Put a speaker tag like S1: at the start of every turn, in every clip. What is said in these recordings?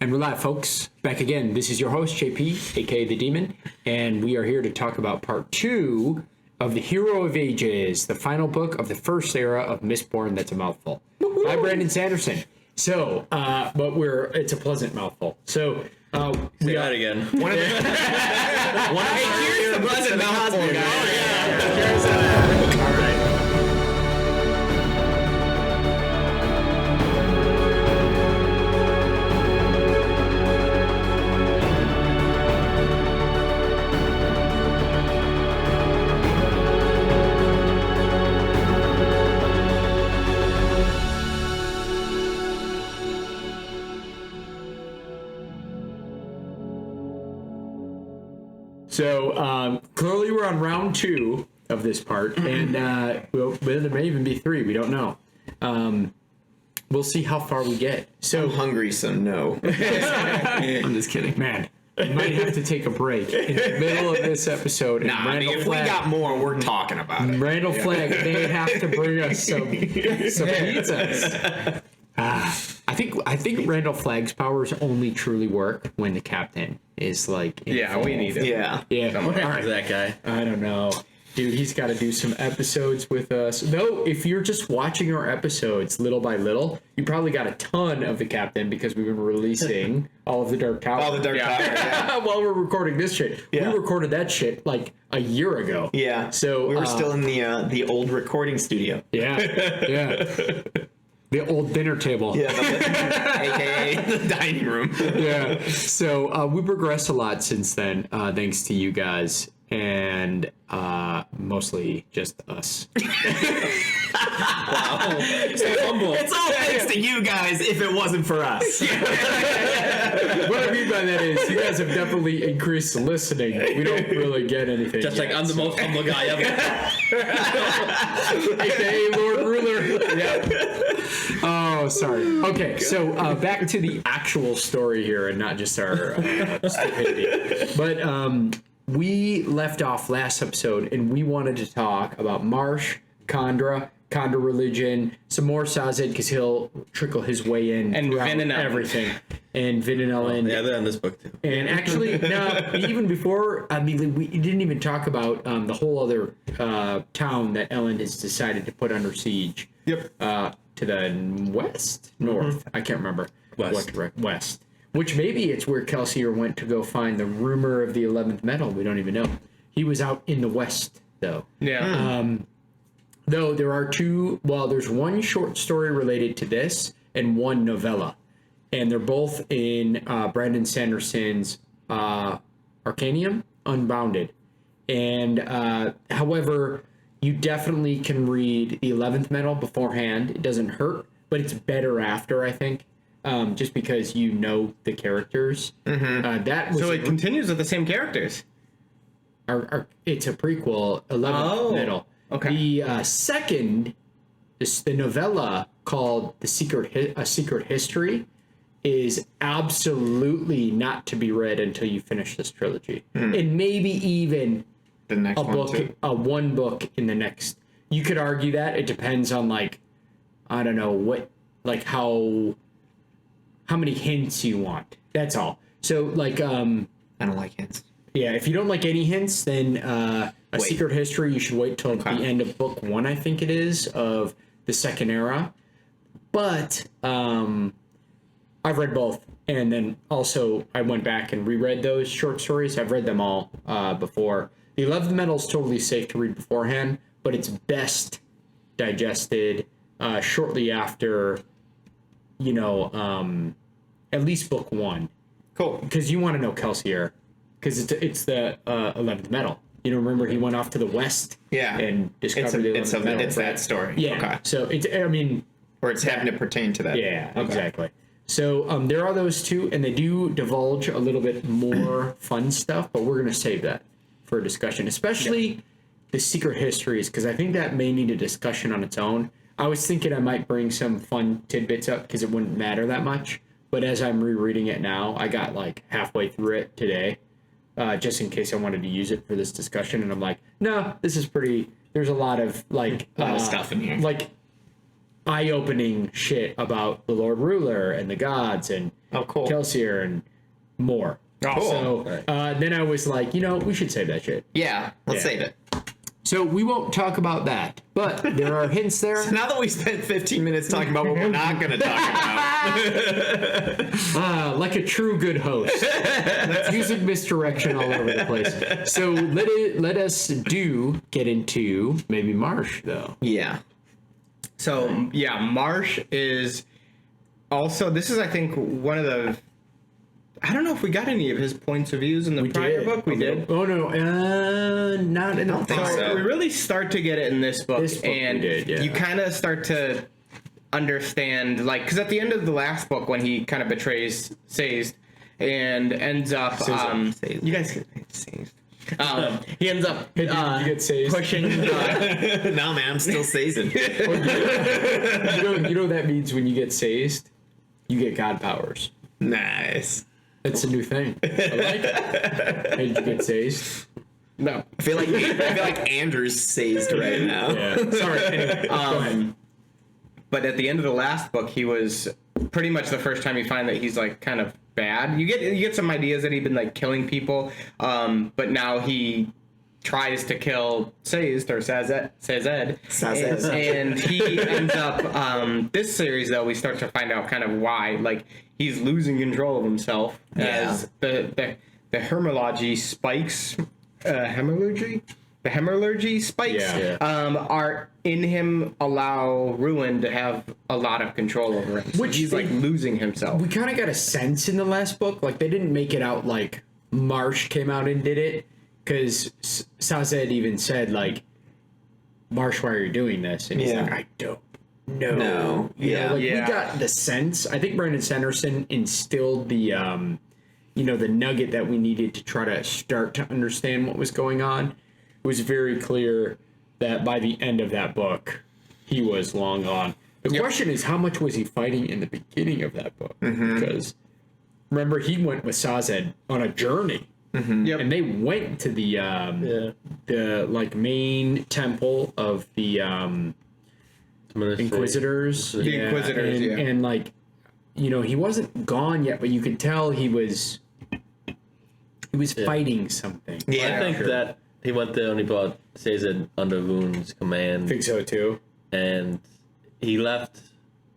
S1: And we're live, folks. Back again. This is your host, JP, aka The Demon, and we are here to talk about part 2 of The Hero of Ages, the final book of the first era of Mistborn. That's a mouthful. By Brandon Sanderson. So, but it's a pleasant mouthful. So,
S2: Say that again.
S3: Here's the pleasant mouthful, guys.
S1: All right. So clearly we're on round 2 of this part, and well, there may even be 3. We don't know. We'll see how far we get. So
S3: I'm hungry, so no.
S2: I'm just kidding.
S1: Man, we might have to take a break in the middle of this episode. And
S3: If we got more, we're talking about it.
S1: Randall Flagg may have to bring us some pizzas. I think Randall Flagg's powers only truly work when the captain is like.
S2: Yeah, we need it.
S3: Yeah.
S1: Yeah.
S2: What happened to that guy?
S1: I don't know. Dude, he's got to do some episodes with us. No, if you're just watching our episodes little by little, you probably got a ton of the captain because we've been releasing all of the Dark Tower.
S3: All the Dark Tower, yeah.
S1: While we're recording this shit.
S3: Yeah.
S1: We recorded that shit like a year ago.
S3: Yeah.
S1: So
S3: we were still in the old recording studio.
S1: Yeah. Yeah. The old dinner table.
S3: Yeah, aka the dining room.
S1: Yeah. So we progressed a lot since then, thanks to you guys, and mostly just us.
S2: Wow. So humble.
S3: It's all thanks to you guys if it wasn't for us.
S1: What I mean by that is you guys have definitely increased the listening. We don't really get anything.
S2: Just
S1: yet,
S2: like I'm the most humble guy ever.
S1: AKA Lord Ruler. Yep. Oh, sorry. Okay, so back to the actual story here and not just our stupidity. But we left off last episode and we wanted to talk about Marsh, Kandra religion, some more Sazed because he'll trickle his way in
S2: And Vin and Ellen.
S1: everything. And Vin and Ellen.
S2: Yeah, they're in this book too.
S1: And actually, no, even before, I mean, we didn't even talk about the whole other town that Ellen has decided to put under siege.
S3: Yep.
S1: To the west? North? I can't remember.
S2: West.
S1: What direction? West. Which maybe it's where Kelsier went to go find the rumor of the 11th metal. We don't even know. He was out in the west, though.
S2: Yeah.
S1: Though there are there's one short story related to this and one novella. And they're both in Brandon Sanderson's Arcanium Unbounded. And however, you definitely can read the 11th metal beforehand. It doesn't hurt, but it's better after, I think, just because you know the characters.
S3: Mm-hmm.
S1: That was
S2: So it continues with the same characters.
S1: it's a prequel, 11th metal.
S2: Okay.
S1: The second, the novella called A Secret History, is absolutely not to be read until you finish this trilogy, and maybe even
S3: The next one too.
S1: one book in the next. You could argue that it depends on I don't know what, how many hints you want. That's all. So
S3: I don't like hints.
S1: yeah, if you don't like any hints, then A
S3: Wait.
S1: Secret History, you should wait till the end of book 1, I think it is, of the second era. But I've read both. And then also I went back and reread those short stories. I've read them all before. The 11th metal is totally safe to read beforehand, but it's best digested shortly after, at least book 1.
S3: Cool.
S1: Because you want to know Kelsier. Because it's the 11th metal. You know, remember he went off to the west and discovered the 11th metal.
S3: It's that story.
S1: Yeah.
S3: Okay.
S1: So
S3: Or it's having to pertain to that.
S1: Yeah,
S3: Okay.
S1: exactly. So there are those two, and they do divulge a little bit more fun stuff, but we're going to save that for a discussion, especially the secret histories, because I think that may need a discussion on its own. I was thinking I might bring some fun tidbits up because it wouldn't matter that much, but as I'm rereading it now, I got halfway through it today, just in case I wanted to use it for this discussion, and I'm like, no, this is pretty. There's a lot of
S3: stuff in here,
S1: eye-opening shit about the Lord Ruler and the gods, and
S3: Oh, cool.
S1: Kelsier and more.
S2: Cool.
S1: So then I was like, we should save that shit.
S3: Yeah, let's
S1: Yeah.
S3: save it.
S1: So we won't talk about that, but there are hints there.
S3: Now that we spent 15 minutes talking about what we're not going to talk about.
S1: Like a true good host. Using misdirection all over the place. So let us get into maybe Marsh, though.
S3: Yeah.
S2: So yeah, Marsh is also. This is, I think, one of the. I don't know if we got any of his points of views in the prior book. We did.
S1: Oh no, not in the
S3: think so.
S2: We really start to get it in this book, and
S1: we did, yeah.
S2: you kind of start to understand, like, because at the end of the last book, when he kind of betrays Sazed and ends up,
S3: Sazed.
S2: you guys get Sazed. He ends up
S1: you get Sazed?
S2: pushing.
S3: No, man, I'm still seasoned.
S1: you know what that means when you get Sazed? You get God powers.
S3: Nice.
S1: It's a new thing. I like it. Did you get Sazed?
S2: No.
S3: I feel like Andrew's sazed right now.
S1: Yeah. Sorry. Anyway, go ahead.
S2: But at the end of the last book, he was pretty much the first time you find that he's like kind of bad. You get some ideas that he'd been like killing people, but now he tries to kill Sazed or Sazed, and he ends up. This series though, we start to find out kind of why. Like he's losing control of himself as the hermology spikes. The hemalurgy spikes are in him, allow Ruin to have a lot of control over him. So
S1: Which
S2: he's like losing himself.
S1: We kind of got a sense in the last book, like they didn't make it out like Marsh came out and did it, because Sazed even said like, Marsh, why are you doing this? And he's like, I don't know.
S3: No.
S1: We
S2: Yeah.
S1: got the sense. I think Brandon Sanderson instilled the the nugget that we needed to try to start to understand what was going on. It was very clear that by the end of that book, he was long gone. The question is, how much was he fighting in the beginning of that book? Because remember, he went with Sazed on a journey, and they went to the like main temple of the Inquisitors.
S2: The Inquisitors,
S1: and like, he wasn't gone yet, but you could tell he was fighting something.
S3: Yeah.
S4: I think that he went there and he brought Sazed under Rune's command.
S1: I think so too.
S4: And he left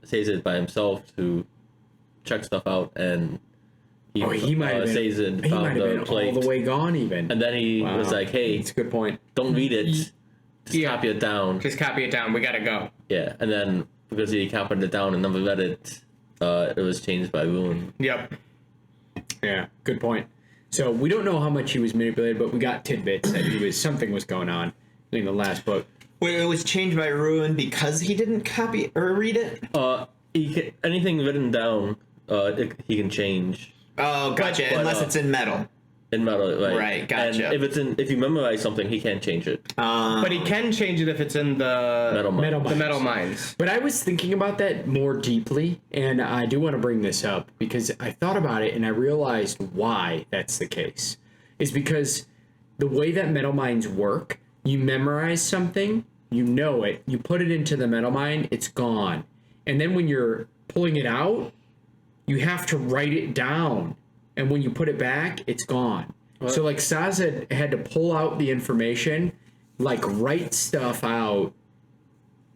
S4: Sazed by himself to check stuff out, and
S1: He might have been.
S4: Sazed
S1: He
S4: found
S1: might have
S4: the
S1: been
S4: plate.
S1: all the way gone even.
S4: And then he was like, "Hey,
S1: That's a good point.
S4: don't read it. Just
S2: Yeah.
S4: copy it down."
S2: Just copy it down. We gotta go.
S4: Yeah, and then because he copied it down and never read it, it was changed by Rune.
S2: Yep.
S1: Yeah, good point. So we don't know how much he was manipulated, but we got tidbits that something was going on in the last book.
S3: Wait, it was changed by Ruin because he didn't copy or read it?
S4: Anything written down, he can change
S3: Oh, gotcha.
S4: But,
S3: Unless it's in metal.
S4: in metal. Right,
S3: Right, gotcha.
S4: And if you memorize something, he can't change it.
S2: But he can change it if it's in the
S4: Metal Mine.
S2: the metal mines.
S1: But I was thinking about that more deeply, and I do want to bring this up because I thought about it and I realized why that's the case. Is because the way that metal mines work, you memorize something, you know it, you put it into the metal mine, it's gone. And then when you're pulling it out, you have to write it down. And when you put it back, it's gone. What? So like Sazed had to pull out the information, like write stuff out,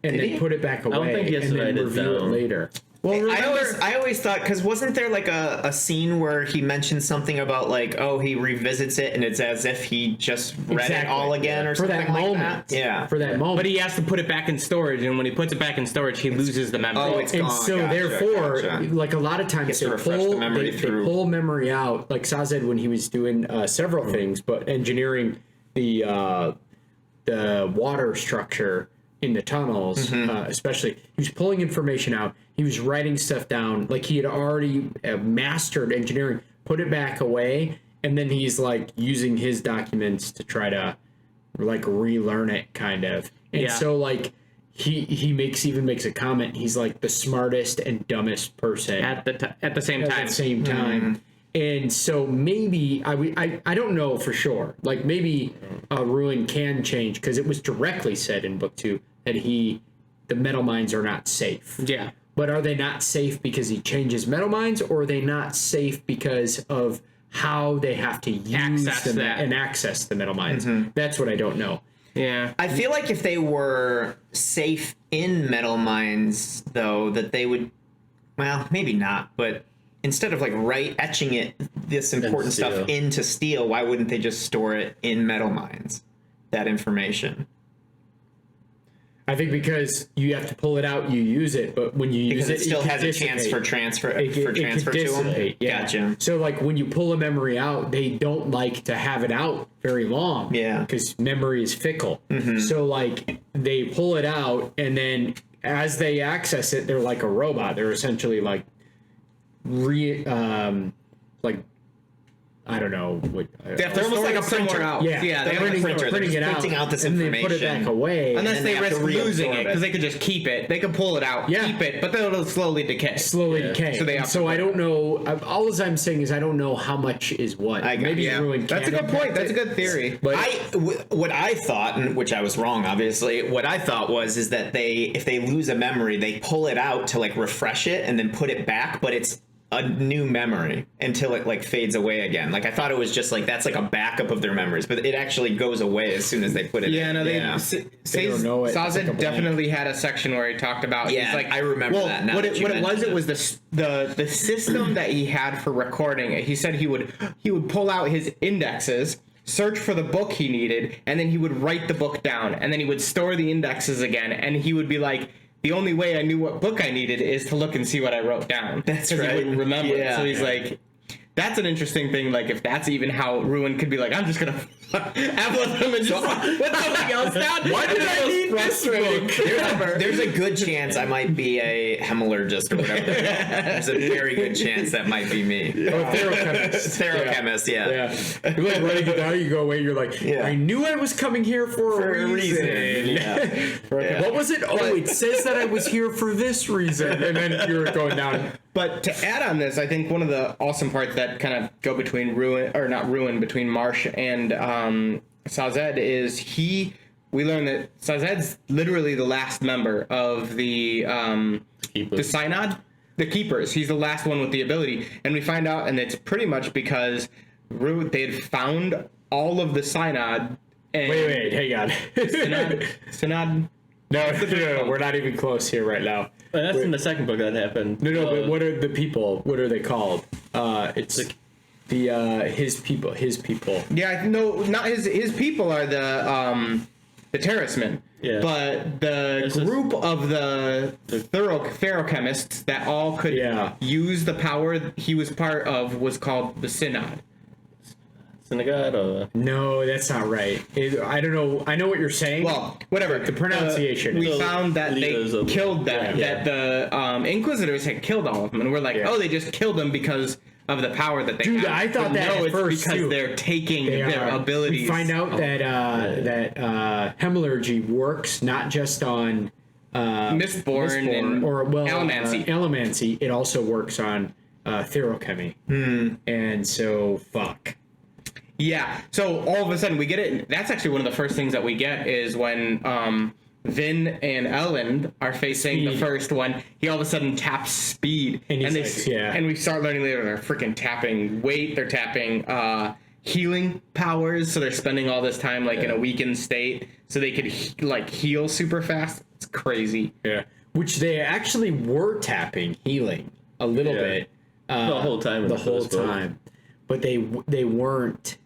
S1: and then put it back away,
S4: don't think he has
S1: and
S4: to
S1: then
S4: write it
S1: review it
S4: down.
S1: later. Well,
S3: I always thought, because wasn't there like a scene where he mentioned something about like, oh, he revisits it and it's as if he just read it all again or
S1: for
S3: something
S1: that
S3: like
S1: moment.
S3: that? Yeah.
S1: For that moment.
S2: But he has to put it back in storage, and when he puts it back in storage, he loses the memory.
S3: Oh, it's
S1: and
S3: gone.
S1: so
S3: Gotcha,
S1: therefore,
S3: gotcha.
S1: like a lot of times
S3: Gets
S1: they
S3: to refresh the
S1: pull,
S3: memory
S1: they
S3: through.
S1: pull memory out, like Sazed when he was doing several things, but engineering the water structure in the tunnels, especially. He was pulling information out. He was writing stuff down. Like he had already mastered engineering, put it back away, and then he's like using his documents to try to like relearn it, kind of. And so like he makes a comment. He's like the smartest and dumbest person
S2: at the same
S1: at
S2: time.
S1: the same time. And so maybe I don't know for sure. Like maybe Ruin can change because it was directly said in book 2 that the metal mines are not safe.
S2: Yeah.
S1: But are they not safe because he changes metal mines, or are they not safe because of how they have to use them and access the metal mines? That's what I don't know.
S2: Yeah.
S3: I feel like if they were safe in metal mines, though, that they would, well, maybe not, but instead of like etching this important stuff into steel, why wouldn't they just store it in metal mines? That information.
S1: I think because you have to pull it out, you use it, but when you use
S3: it still has a chance for transfer to them.
S1: Yeah.
S3: Gotcha.
S1: So like when you pull a memory out, they don't like to have it out very long.
S3: Yeah.
S1: Because memory is fickle. So like they pull it out, and then as they access it, they're like a robot. They're essentially like I don't know what.
S2: They're almost like a printer out.
S1: Yeah,
S2: they're
S1: printing it out
S3: this
S1: and
S3: information,
S1: then put it back away.
S2: Unless they risk losing it,
S3: reabsorb
S2: because they could just keep it. They could pull it out, keep it, but then it'll slowly decay.
S1: Decay. So I don't know. All I'm saying is I don't know how much is what. Maybe ruin.
S2: That's a good point. That's a good theory.
S3: But what I thought, and which I was wrong, obviously, what I thought is that if they lose a memory, they pull it out to like refresh it and then put it back, but it's a new memory until it like fades away again. Like I thought it was just like that's like a backup of their memories, but it actually goes away as soon as they put it in.
S1: They don't know it.
S2: Sazed definitely had a section where he talked about.
S3: Yeah,
S2: he's like,
S3: I remember that. Now
S2: What it was the system that he had for recording it. He said he would pull out his indexes, search for the book he needed, and then he would write the book down, and then he would store the indexes again, and he would be like, the only way I knew what book I needed is to look and see what I wrote down.
S3: That's right.
S2: He wouldn't remember.
S3: Yeah.
S2: So he's like, that's an interesting thing. Like, if that's even how Ruin could be like, I'm just going to have one of them and just put something else down.
S1: Why did I need this book?
S3: There's a good chance I might be a hemologist or whatever. There's a very good chance that might be me. Therochemist, yeah.
S1: You're like writing it down, you go away, you're like, I knew I was coming here for a reason.
S3: Yeah.
S1: What was it? Oh, it says that I was here for this reason. And then you're going down.
S2: But to add on this, I think one of the awesome parts that kind of go between between Marsh and Sazed is we learn that Sazed's literally the last member of the Synod, the Keepers. He's the last one with the ability. And we find out, and it's pretty much because they had found all of the Synod. And
S1: Wait, hang on.
S2: Synod?
S1: No, we're not even close here right now.
S4: That's in the second book that happened.
S1: No, but what are the people? What are they called? It's his people. His people.
S2: Yeah, no, not his people are the terroristmen.
S4: Yeah.
S2: But the group of the ferrochemists that all could use the power he was part of was called the Synod.
S4: Synagogue or...
S1: No, that's not right. I don't know. I know what you're saying.
S2: Well, whatever.
S1: The pronunciation.
S2: We found that they killed them.
S1: Yeah.
S2: That the Inquisitors had killed all of them. And we're like, they just killed them because of the power that they have.
S1: Dude, I thought that at first,
S2: because
S1: too.
S2: they're taking their abilities.
S1: We find out that hemalurgy works not just on
S2: Mistborn and Allomancy.
S1: Allomancy. It also works on therochemy. And so, fuck.
S2: Yeah, so all of a sudden we get it. That's actually one of the first things that we get is when Vin and Ellen are facing the first one. He all of a sudden taps speed, and we start learning later they're freaking tapping weight. They're tapping healing powers, so they're spending all this time in a weakened state, so they could heal super fast. It's crazy.
S1: Yeah, which they actually were tapping healing a little bit
S4: the whole time.
S1: But they weren't.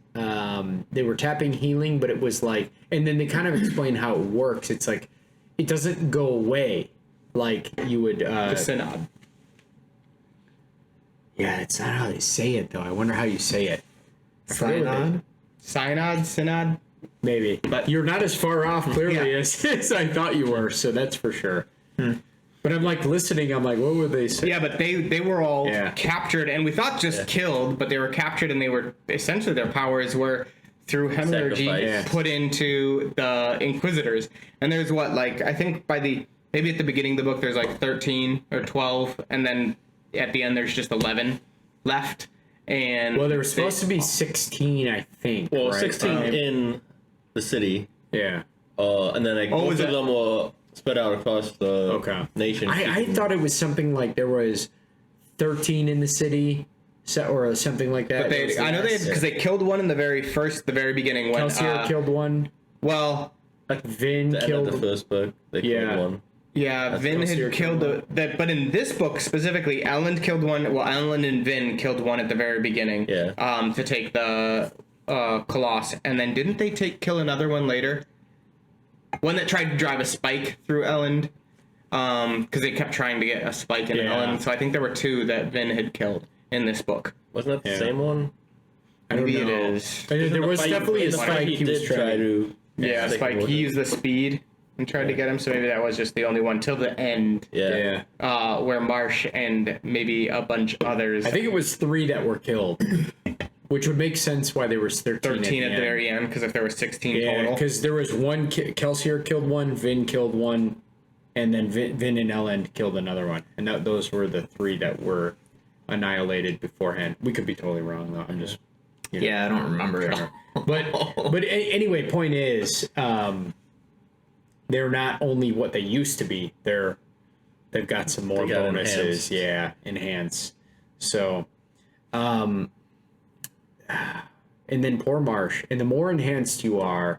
S1: They were tapping healing, but it was like, and then they kind of explain how it works. It's like it doesn't go away like you would.
S2: The Synod.
S1: Yeah, it's not how they say it though. I wonder how you say it.
S2: Synod.
S1: Maybe, but you're not as far off clearly as I thought you were. So that's for sure. But I'm listening. I'm like, what would they say?
S2: Yeah, but they were all captured, and we thought just killed, but they were captured, and they were essentially their powers were through hemorrhage put into the Inquisitors. And there's I think maybe at the beginning of the book there's 13 or 12, and then at the end there's just 11 left. And
S1: there was supposed to be 16, I think.
S4: Well, 16 in the city.
S1: Yeah.
S4: And then most of them were spread out across the nation.
S1: I thought it was something like there was 13 in the city, or something like that.
S2: But I know because they killed one in the very beginning. When
S1: Kelsier killed one.
S2: Well,
S1: Vin
S4: the
S1: killed
S4: end of the first book. They killed one.
S2: Yeah, Vin had killed that, but in this book specifically, Elend killed one. Well, Elend and Vin killed one at the very beginning.
S4: Yeah.
S2: To take the Colossus, and then didn't they kill another one later? One that tried to drive a spike through Elend, because they kept trying to get a spike in Elend. So I think there were 2 that Vin had killed in this book.
S4: Wasn't that the same one?
S2: Maybe
S1: it
S2: is.
S1: There was definitely a spike
S4: he did try to.
S2: Yeah, spike. He used the speed and tried to get him, so maybe that was just the only one till the end.
S4: Yeah.
S2: Where Marsh and maybe a bunch others.
S1: I think it was 3 that were killed, which would make sense why there was 13
S2: at the very end, because if there were 16 total.
S1: Because there was one, Kelsier killed one, Vin killed one, and then Vin and Elend killed another one. And those were the 3 that were annihilated beforehand. We could be totally wrong, though. I'm just...
S3: Yeah, I don't remember it.
S1: But anyway, point is, they're not only what they used to be. They've got some more bonuses.
S4: Enhanced.
S1: Yeah, enhance. So, and then poor Marsh. And the more enhanced you are,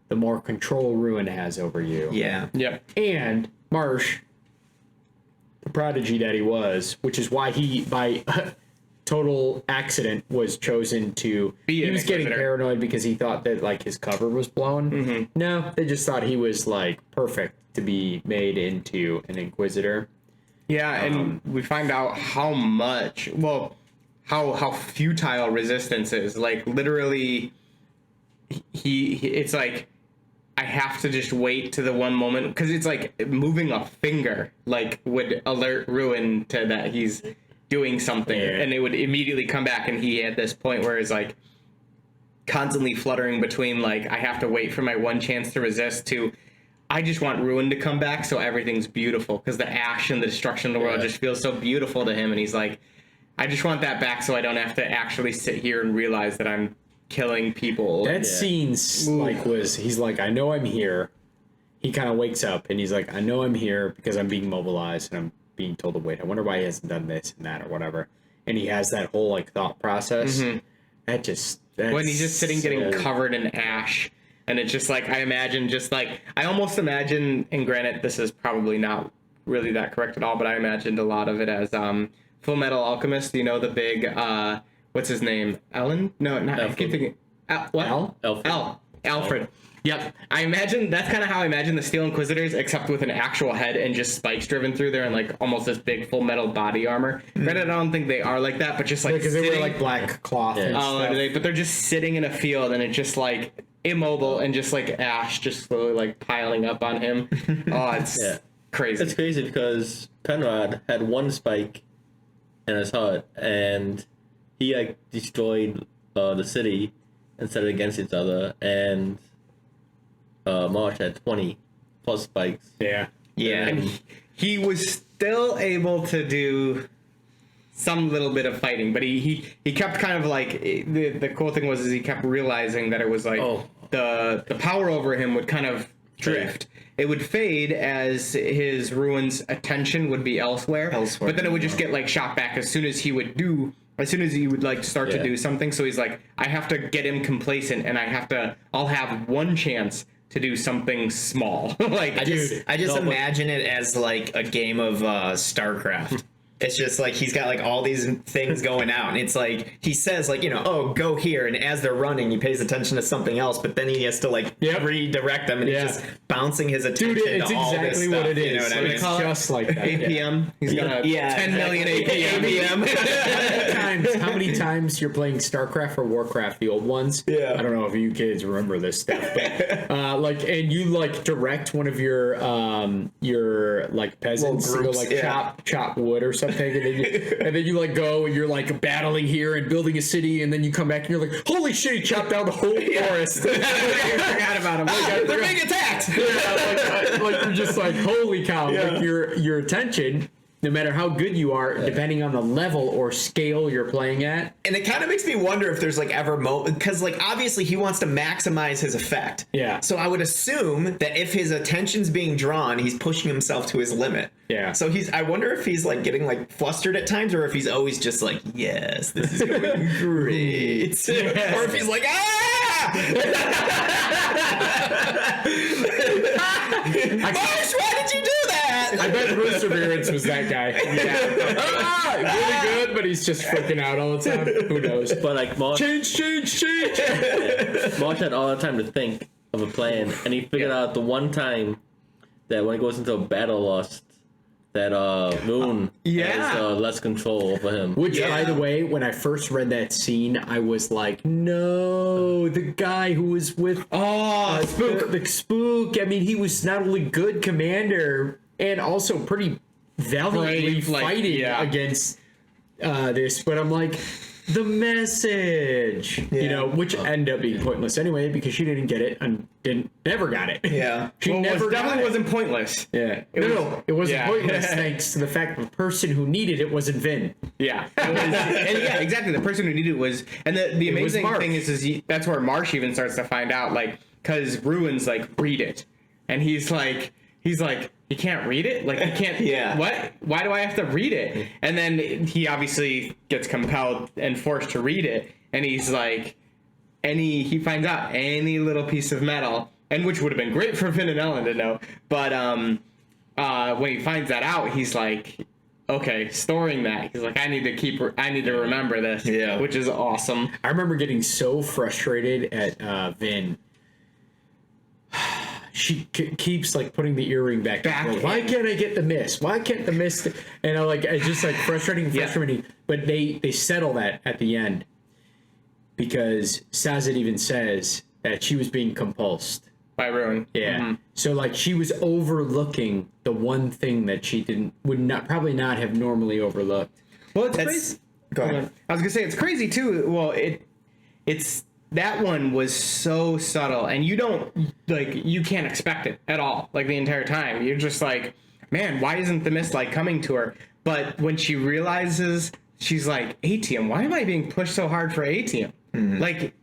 S1: the more control Ruin has over you.
S3: Yeah.
S2: Yep.
S1: And Marsh, the prodigy that he was, which is why he, by total accident, was chosen to... He was getting paranoid because he thought that, like, his cover was blown.
S2: Mm-hmm.
S1: No, they just thought he was, like, perfect to be made into an Inquisitor.
S2: Yeah, and we find out how much... Well, how futile resistance is. Like, literally, it's like... I have to just wait to the one moment, because it's like moving a finger, like, would alert Ruin to that he's doing something, and it would immediately come back, and he had this point where it's like constantly fluttering between, like, I have to wait for my one chance to resist, to I just want Ruin to come back so everything's beautiful, because the ash and the destruction of the world just feels so beautiful to him, and he's like, I just want that back so I don't have to actually sit here and realize that I'm killing people.
S1: That scene's like he's like, I know I'm here. He kind of wakes up and he's like, I know I'm here because I'm being mobilized and I'm being told to wait. I wonder why he hasn't done this and that or whatever. And he has that whole like thought process.
S2: Mm-hmm. When he's just sitting getting covered in ash, and it's just like, I almost imagine, and granted this is probably not really that correct at all, but I imagined a lot of it as Full Metal Alchemist, you know, the big what's his name? Ellen? No, not. I keep thinking. What? Alfred. Yep. I imagine that's kind of how I imagine the Steel Inquisitors, except with an actual head and just spikes driven through there and like almost this big full metal body armor. Granted, I don't think they are like that, but just like
S1: because they wear like black cloth. And stuff.
S2: But they're just sitting in a field and it's just like immobile and just like ash just slowly like piling up on him. Oh, it's crazy.
S4: It's crazy because Penrod had one spike in his heart and he like destroyed the city and set it against each other, and Marsh had 20 plus spikes.
S1: Yeah.
S2: And he was still able to do some little bit of fighting, but he kept kind of like the cool thing was he kept realizing that it was like the power over him would kind of drift. It would fade as his Ruin's attention would be elsewhere. But then it would just get like shot back as soon as he would like start to do something. So he's like, I have to get him complacent, and I'll have one chance to do something small. Like,
S3: I just imagine it as like a game of StarCraft. It's just like he's got like all these things going out, and it's like he says like, you know, oh, go here, and as they're running he pays attention to something else, but then he has to like redirect them, and he's just bouncing his attention to all this stuff.
S1: What it is.
S3: You know what I mean?
S1: It's just like that.
S2: APM. He's got 10 million APM.
S1: How many times you're playing StarCraft or Warcraft, the old ones?
S3: Yeah.
S1: I don't know if you kids remember this stuff, but like, and you like direct one of your like peasants to go like chop wood or something. And then you like go and you're like battling here and building a city, and then you come back and you're like, holy shit, he chopped down the whole forest. I forgot about him.
S3: They're being attacked.
S1: Like you're just like, holy cow. Like your attention no matter how good you are, depending on the level or scale you're playing at.
S3: And it kind of makes me wonder if there's like ever because like obviously he wants to maximize his effect.
S1: Yeah.
S3: So I would assume that if his attention's being drawn, he's pushing himself to his limit.
S1: Yeah.
S3: So I wonder if he's like getting like flustered at times, or if he's always just like, yes, this is going great. Or if he's like, Marsh, why did you do that?
S1: I bet Perseverance was that guy. Yeah. Really good, but he's just freaking out all the time. Who knows?
S4: But like Marsh,
S1: Change.
S4: Marsh had all the time to think of a plan, and he figured out the one time that when he goes into a battle lust, that Moon has less control over him.
S1: Which, by the way, when I first read that scene, I was like, no, the guy who was with
S2: Spook.
S1: the Spook. I mean, he was not only good commander and also pretty valiantly
S2: Brave, like,
S1: fighting against this, but I'm like, the message, which ended up being pointless anyway because she didn't get it and never got it.
S3: Yeah.
S1: She never
S2: definitely
S1: got it.
S2: wasn't pointless.
S1: Yeah. It wasn't pointless thanks to the fact that the person who needed it wasn't Vin.
S2: Yeah. And exactly. The person who needed it was, and the amazing
S1: Marsh.
S2: thing is that's where Marsh even starts to find out, like, because Ruin's like, read it. And he's like, he can't read it? Like, he can't, what? Why do I have to read it? And then he obviously gets compelled and forced to read it. And he's like, he finds out any little piece of metal, and which would have been great for Vin and Ellen to know. But when he finds that out, he's like, okay, storing that. He's like, I need to remember this.
S3: Yeah.
S2: Which is awesome.
S1: I remember getting so frustrated at Vin. She keeps like putting the earring back.
S2: in.
S1: Why can't I get the miss? Why can't the miss? And I it's just like frustrating. But they settle that at the end because Sazed even says that she was being compulsed.
S2: By Ruin.
S1: Yeah.
S2: Mm-hmm.
S1: So like she was overlooking the one thing that she probably not have normally overlooked.
S2: Well, it's crazy.
S3: Go ahead.
S2: I was gonna say it's crazy too. Well, it's that one was so subtle, and you can't expect it at all. Like the entire time, you're just like, man, why isn't the mist like coming to her? But when she realizes, she's like, Atium, why am I being pushed so hard for Atium?
S3: Mm-hmm.
S2: Like,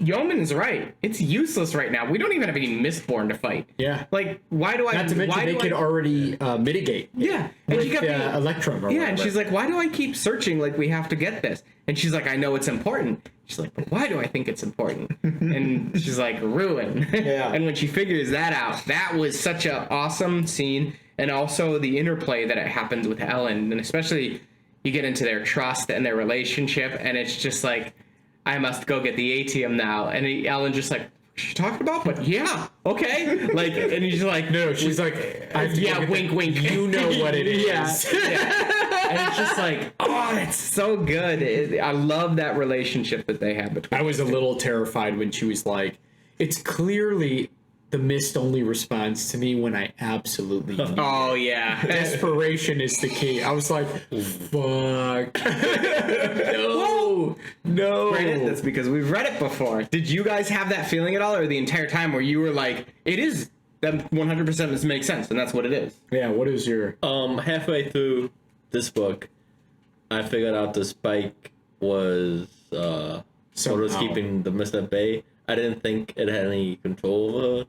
S2: Yeoman is right. It's useless right now. We don't even have any Mistborn to fight.
S1: Yeah.
S2: Like, why do I?
S1: Not to mention they could already mitigate.
S2: Yeah, and
S1: With
S2: she kept being,
S1: Electrum. Or
S2: and
S1: whatever.
S2: she's like, why do I keep searching? Like, we have to get this. And she's like, I know it's important. She's like, but why do I think it's important? And she's like, Ruin.
S3: Yeah.
S2: And when she figures that out, that was such an awesome scene. And also the interplay that it happens with Ellen, and especially you get into their trust and their relationship, and it's just like, I must go get the Atium now. And Ellen just like, what you talking about? But yeah, okay. Like, and he's like,
S1: no, she's like,
S2: wink, wink.
S1: You know what it is.
S2: Yeah. And it's just like, oh, it's so good. I love that relationship that they have between.
S1: I was a little terrified when she was like, it's clearly the mist only responds to me when I absolutely need it.
S2: Oh yeah.
S1: Desperation is the key. I was like, fuck. No.
S2: Brandon, that's because we've read it before. Did you guys have that feeling at all, or the entire time where you were like, it is, that 100% this makes sense, and that's what it is?
S1: Yeah, what is your...
S4: Halfway through this book, I figured out the spike was what was keeping the mist at bay. I didn't think it had any control over her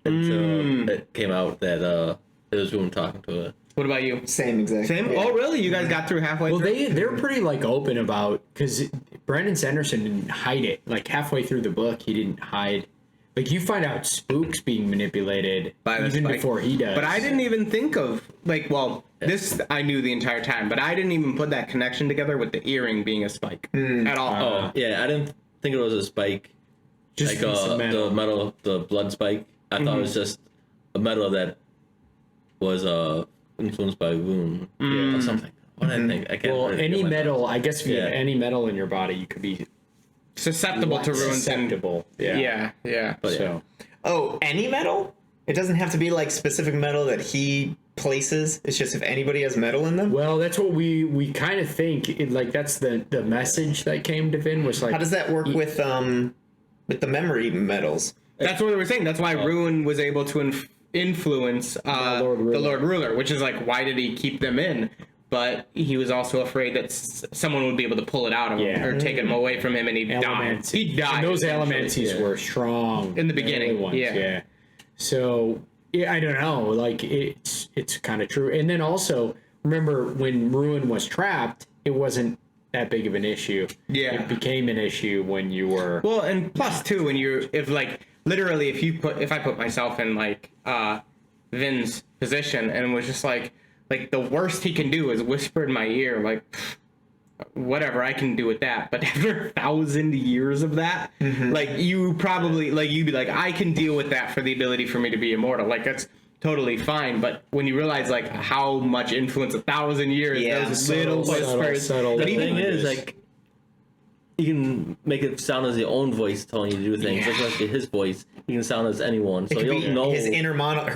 S4: until it came out that it was Ruin talking to her.
S2: What about you?
S3: Same exact.
S2: Same?
S3: Yeah.
S2: Oh, really? You guys got through halfway
S1: Well,
S2: through?
S1: they're pretty like open about, because Brandon Sanderson didn't hide it. Like halfway through the book, he didn't hide. Like you find out Spook's being manipulated
S2: By the
S1: even
S2: spike.
S1: before he does.
S2: But I didn't even think of, like, well, this I knew the entire time, but I didn't even put that connection together with the earring being a spike at all.
S4: Oh, yeah, I didn't think it was a spike.
S1: Just
S4: Like
S1: piece of metal.
S4: the metal, the blood spike. I thought it was just a metal that was influenced by Ruin or something. What did I think? I can't.
S1: Well,
S4: really
S1: any
S4: get my
S1: metal, I guess if you have
S4: Yeah.
S1: any metal in your body, you could be
S2: Susceptible to ruins.
S1: susceptible.
S2: Yeah.
S4: But
S1: So
S3: Oh, any metal? It doesn't have to be like specific metal that he places. It's just if anybody has metal in them.
S1: well, that's what we kind of think. Like that's the message that came to Vin was like,
S3: How does that work with the memory metals?
S2: That's what we were saying. That's why Ruin was able to influence the Lord Ruler, which is like, why did he keep them in? But he was also afraid that someone would be able to pull it out of him or take him away from him, and he'd die. He died.
S1: And those Elementies were strong
S2: in the beginning.
S1: Ones, yeah. So yeah, I don't know. Like it's kind of true. And then also remember when Ruin was trapped, it wasn't that big of an issue.
S2: Yeah,
S1: it became an issue when you were.
S2: Well, and plus too, when if I put myself in like Vin's position and was just like the worst he can do is whisper in my ear, like, whatever I can do with that. But after 1,000 years of that, like, you probably, like, you'd be like, I can deal with that for the ability for me to be immortal. Like, that's totally fine. But when you realize, like, how much influence 1,000 years, those little whispers.
S4: The thing is, like, you can make it sound as your own voice telling you to do things. Just like his voice, you can sound as anyone. So you don't know
S3: his inner monologue,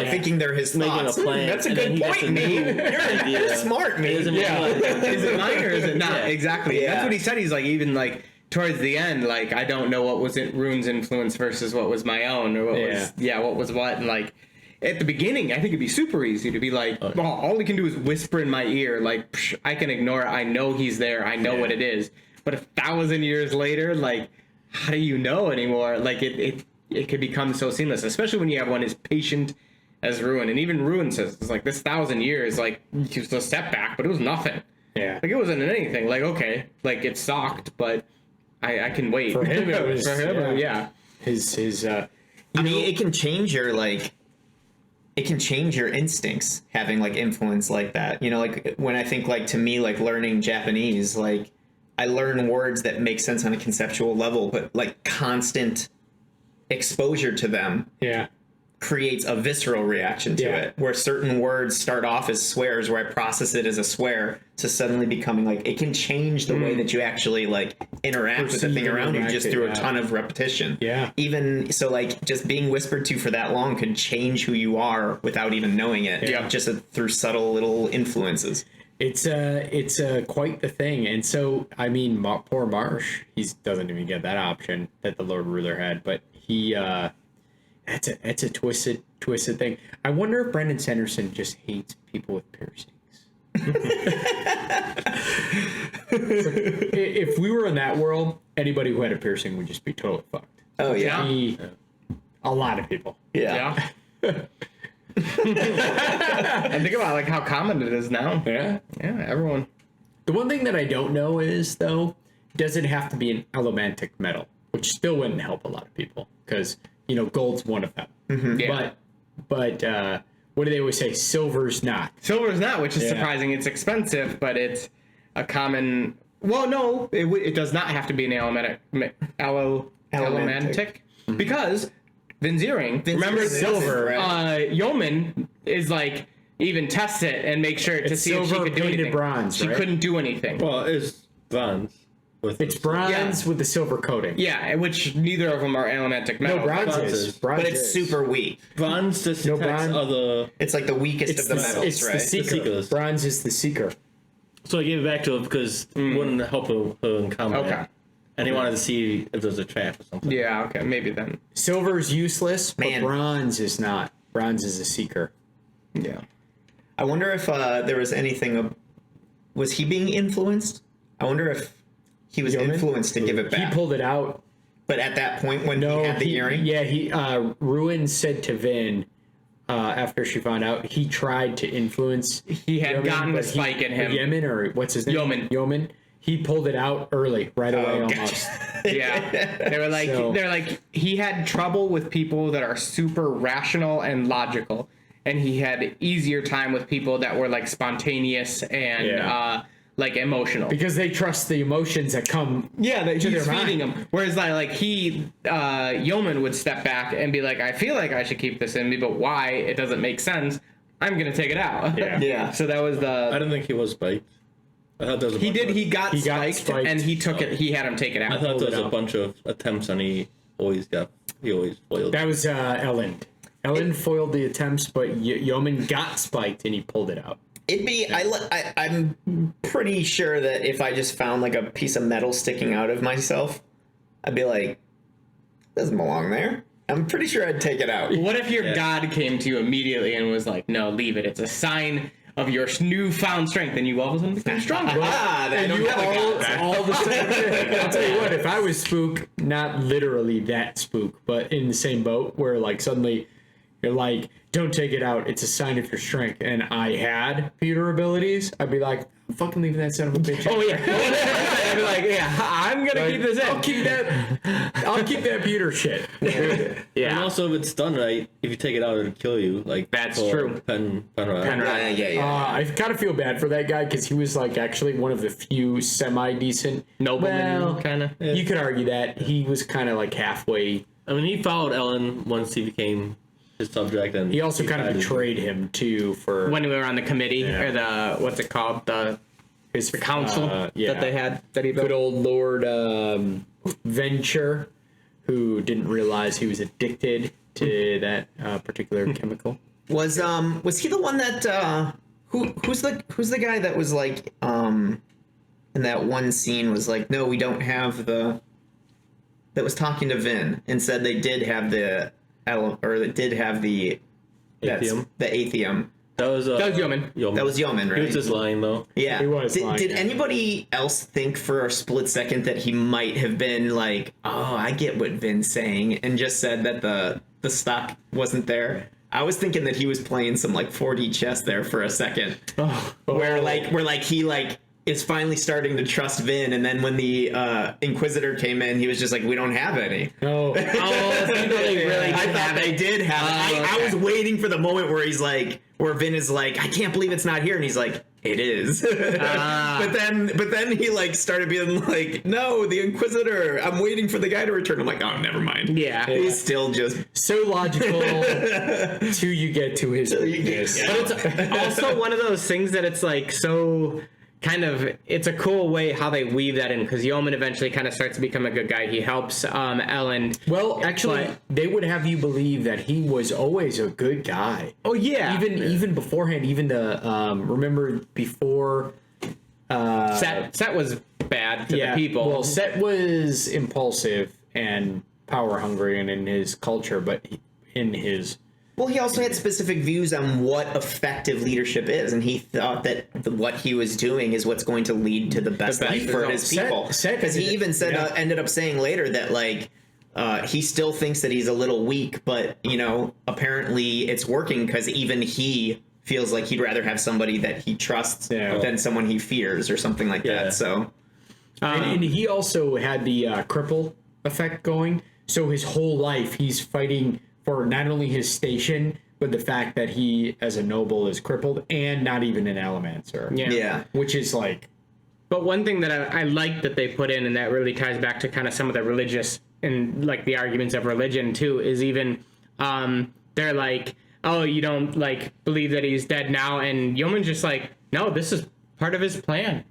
S3: thinking they're his thoughts.
S4: A plan,
S3: that's a good point, Nate. You're smart, Nate.
S2: Is it mine or is it not? Yeah. Exactly. Yeah. That's what he said. He's like, even like towards the end, like, I don't know what was Rune's influence versus what was my own, or what was what, and like. At the beginning, I think it'd be super easy to be like, all he can do is whisper in my ear. Like, psh, I can ignore it. I know he's there. I know what it is. But 1,000 years later, like, how do you know anymore? Like, it could become so seamless, especially when you have one as patient as Ruin. And even Ruin says, it's like, this 1,000 years, like, it was a setback, but it was nothing.
S1: Yeah.
S2: Like, it wasn't anything. Like, okay, like, it sucked, but I can wait.
S1: For him, it was,
S2: for him,
S1: His
S3: I mean, it can change your, like, it can change your instincts having like influence like that. You know, like when I think like to me, like learning Japanese, like I learn words that make sense on a conceptual level, but like constant exposure to them creates a visceral reaction to it, where certain words start off as swears, where I process it as a swear, to suddenly becoming like, it can change the way that you actually like interact with the thing around you just through a ton of repetition.
S1: Yeah.
S3: Even so, like just being whispered to for that long could change who you are without even knowing it.
S2: Yeah.
S3: Just through subtle little influences.
S1: It's quite the thing. And so, I mean, poor Marsh, he doesn't even get that option that the Lord Ruler had, but he, it's a twisted thing. I wonder if Brandon Sanderson just hates people with piercings. If we were in that world, anybody who had a piercing would just be totally fucked.
S3: Oh yeah,
S1: a lot of people.
S3: Yeah.
S2: And think about like how common it is now.
S1: Yeah,
S2: everyone.
S1: The one thing that I don't know is though, does it have to be an elementic metal, which still wouldn't help a lot of people because gold's one of them.
S2: Mm-hmm. Yeah.
S1: But what do they always say? Silver's not.
S2: Silver's not, which is surprising. It's expensive, but it's a common. Well, no, it does not have to be an elementic. Because Vinzering, remember
S1: silver.
S2: Yeoman is like even test it and make sure to see if she could do anything.
S1: Bronze.
S2: She couldn't do anything.
S4: Well, it's bronze.
S1: It's bronze with the silver coating.
S2: Yeah, which neither of them are elementic metal.
S1: No, bronze is.
S3: But it's super weak.
S4: Bronze just detects other.
S3: It's like the weakest of the metals,
S1: it's
S3: right?
S1: The seeker. Bronze is the seeker.
S4: So I gave it back to him because it wouldn't help her in combat.
S2: Okay.
S4: And he wanted to see if there's a trap or something.
S2: Yeah, okay, maybe then.
S1: Silver's useless, but bronze is not. Bronze is a seeker.
S2: Yeah.
S3: I wonder if there was anything. Was he being influenced? I wonder if he was influenced to give it back.
S1: He pulled it out.
S3: But at that point when he had the earring?
S1: Yeah, Ruin said to Vin, after she found out, he tried to influence.
S2: He had gotten the spike in him.
S1: Yeoman, or what's his name? Yeoman. He pulled it out early, right away almost.
S2: Yeah. They were like, he had trouble with people that are super rational and logical. And he had easier time with people that were like spontaneous and like emotional,
S1: because they trust the emotions that come.
S2: Yeah, that he's feeding
S1: mind.
S2: them. Whereas Yeoman would step back and be like, I feel like I should keep this in me, but why? It doesn't make sense. I'm gonna take it out.
S1: Yeah.
S2: So that was
S4: I don't think he was spiked. I thought there was
S2: He got spiked and he took it. He had him take it out.
S4: I thought there was a bunch of attempts and he always foiled.
S1: That was Ellen. Ellen foiled the attempts, but Yeoman got spiked and he pulled it out.
S3: It'd be. I'm pretty sure that if I just found like a piece of metal sticking out of myself, I'd be like, doesn't belong there. I'm pretty sure I'd take it out.
S2: What if your god came to you immediately and was like, "No, leave it. It's a sign of your newfound strength," and you all of a sudden become stronger?
S3: I don't have a god.
S1: all the same. I'll tell you what, if I was spook, not literally that spook, but in the same boat where like suddenly you're like, don't take it out, it's a sign of your strength, and I had Peter abilities, I'd be like, I'm fucking leaving that son of a bitch.
S2: Oh yeah. I'd be like, yeah, I'm gonna keep this in.
S1: I'll keep that Peter shit.
S2: Yeah.
S4: And also, if it's done right, if you take it out, it'll kill you. Like
S2: That's
S4: for
S2: true.
S4: Penrod.
S3: Yeah.
S1: I kind of feel bad for that guy because he was like actually one of the few semi-decent
S2: Nobleman, kind of.
S1: You could argue that he was kind of like halfway.
S4: I mean, he followed Ellen once he became his subject, and
S1: He also kind of betrayed him too for
S2: When we were on the committee, or the, what's it called? The council that they had, that he built.
S1: Good old Lord Venture, who didn't realize he was addicted to that particular chemical.
S3: Was he the one that who's the guy that was like in that one scene was like, no, we don't have that was talking to Vin and said they did have the
S4: Atheum.
S3: The Atheum.
S4: That was
S2: Yeoman.
S3: That was Yeoman, right?
S4: He was just lying though.
S3: Yeah.
S1: He was lying,
S3: Did
S1: yeah.
S3: anybody else think for a split second that he might have been like, oh, I get what Vin's saying, and just said that the stock wasn't there? I was thinking that he was playing some like 4D chess there for a second, where he is finally starting to trust Vin, and then when the Inquisitor came in, he was just like, we don't have any.
S1: No.
S3: I thought they did have it. I was waiting for the moment where Vin is like, I can't believe it's not here, and he's like, it is. But then he like started being like, no, the Inquisitor, I'm waiting for the guy to return. I'm like, oh, never mind.
S2: Yeah.
S3: He's still just
S1: So logical till you get to his weakness.
S3: Yeah.
S2: But it's also one of those things that it's like so kind of, it's a cool way how they weave that in, because Yeoman eventually kind of starts to become a good guy. He helps Ellen.
S1: Well, actually, they would have you believe that he was always a good guy.
S2: Oh yeah.
S1: Even beforehand, even the remember before
S2: Set was bad to the people.
S1: Well, Set was impulsive and power hungry, and in his culture, but in his
S3: Well, he also had specific views on what effective leadership is, and he thought that what he was doing is what's going to lead to the best life for his people. Because he even said, ended up saying later that like he still thinks that he's a little weak, but apparently it's working because even he feels like he'd rather have somebody that he trusts than someone he fears or something like that. So,
S1: and he also had the cripple effect going. So his whole life he's fighting for not only his station, but the fact that he, as a noble, is crippled and not even an Allomancer.
S3: Yeah.
S1: Which is like...
S2: But one thing that I like that they put in, and that really ties back to kind of some of the religious and like the arguments of religion too, is even they're like, oh, you don't like believe that he's dead now, and Yeoman's just like, no, this is part of his plan.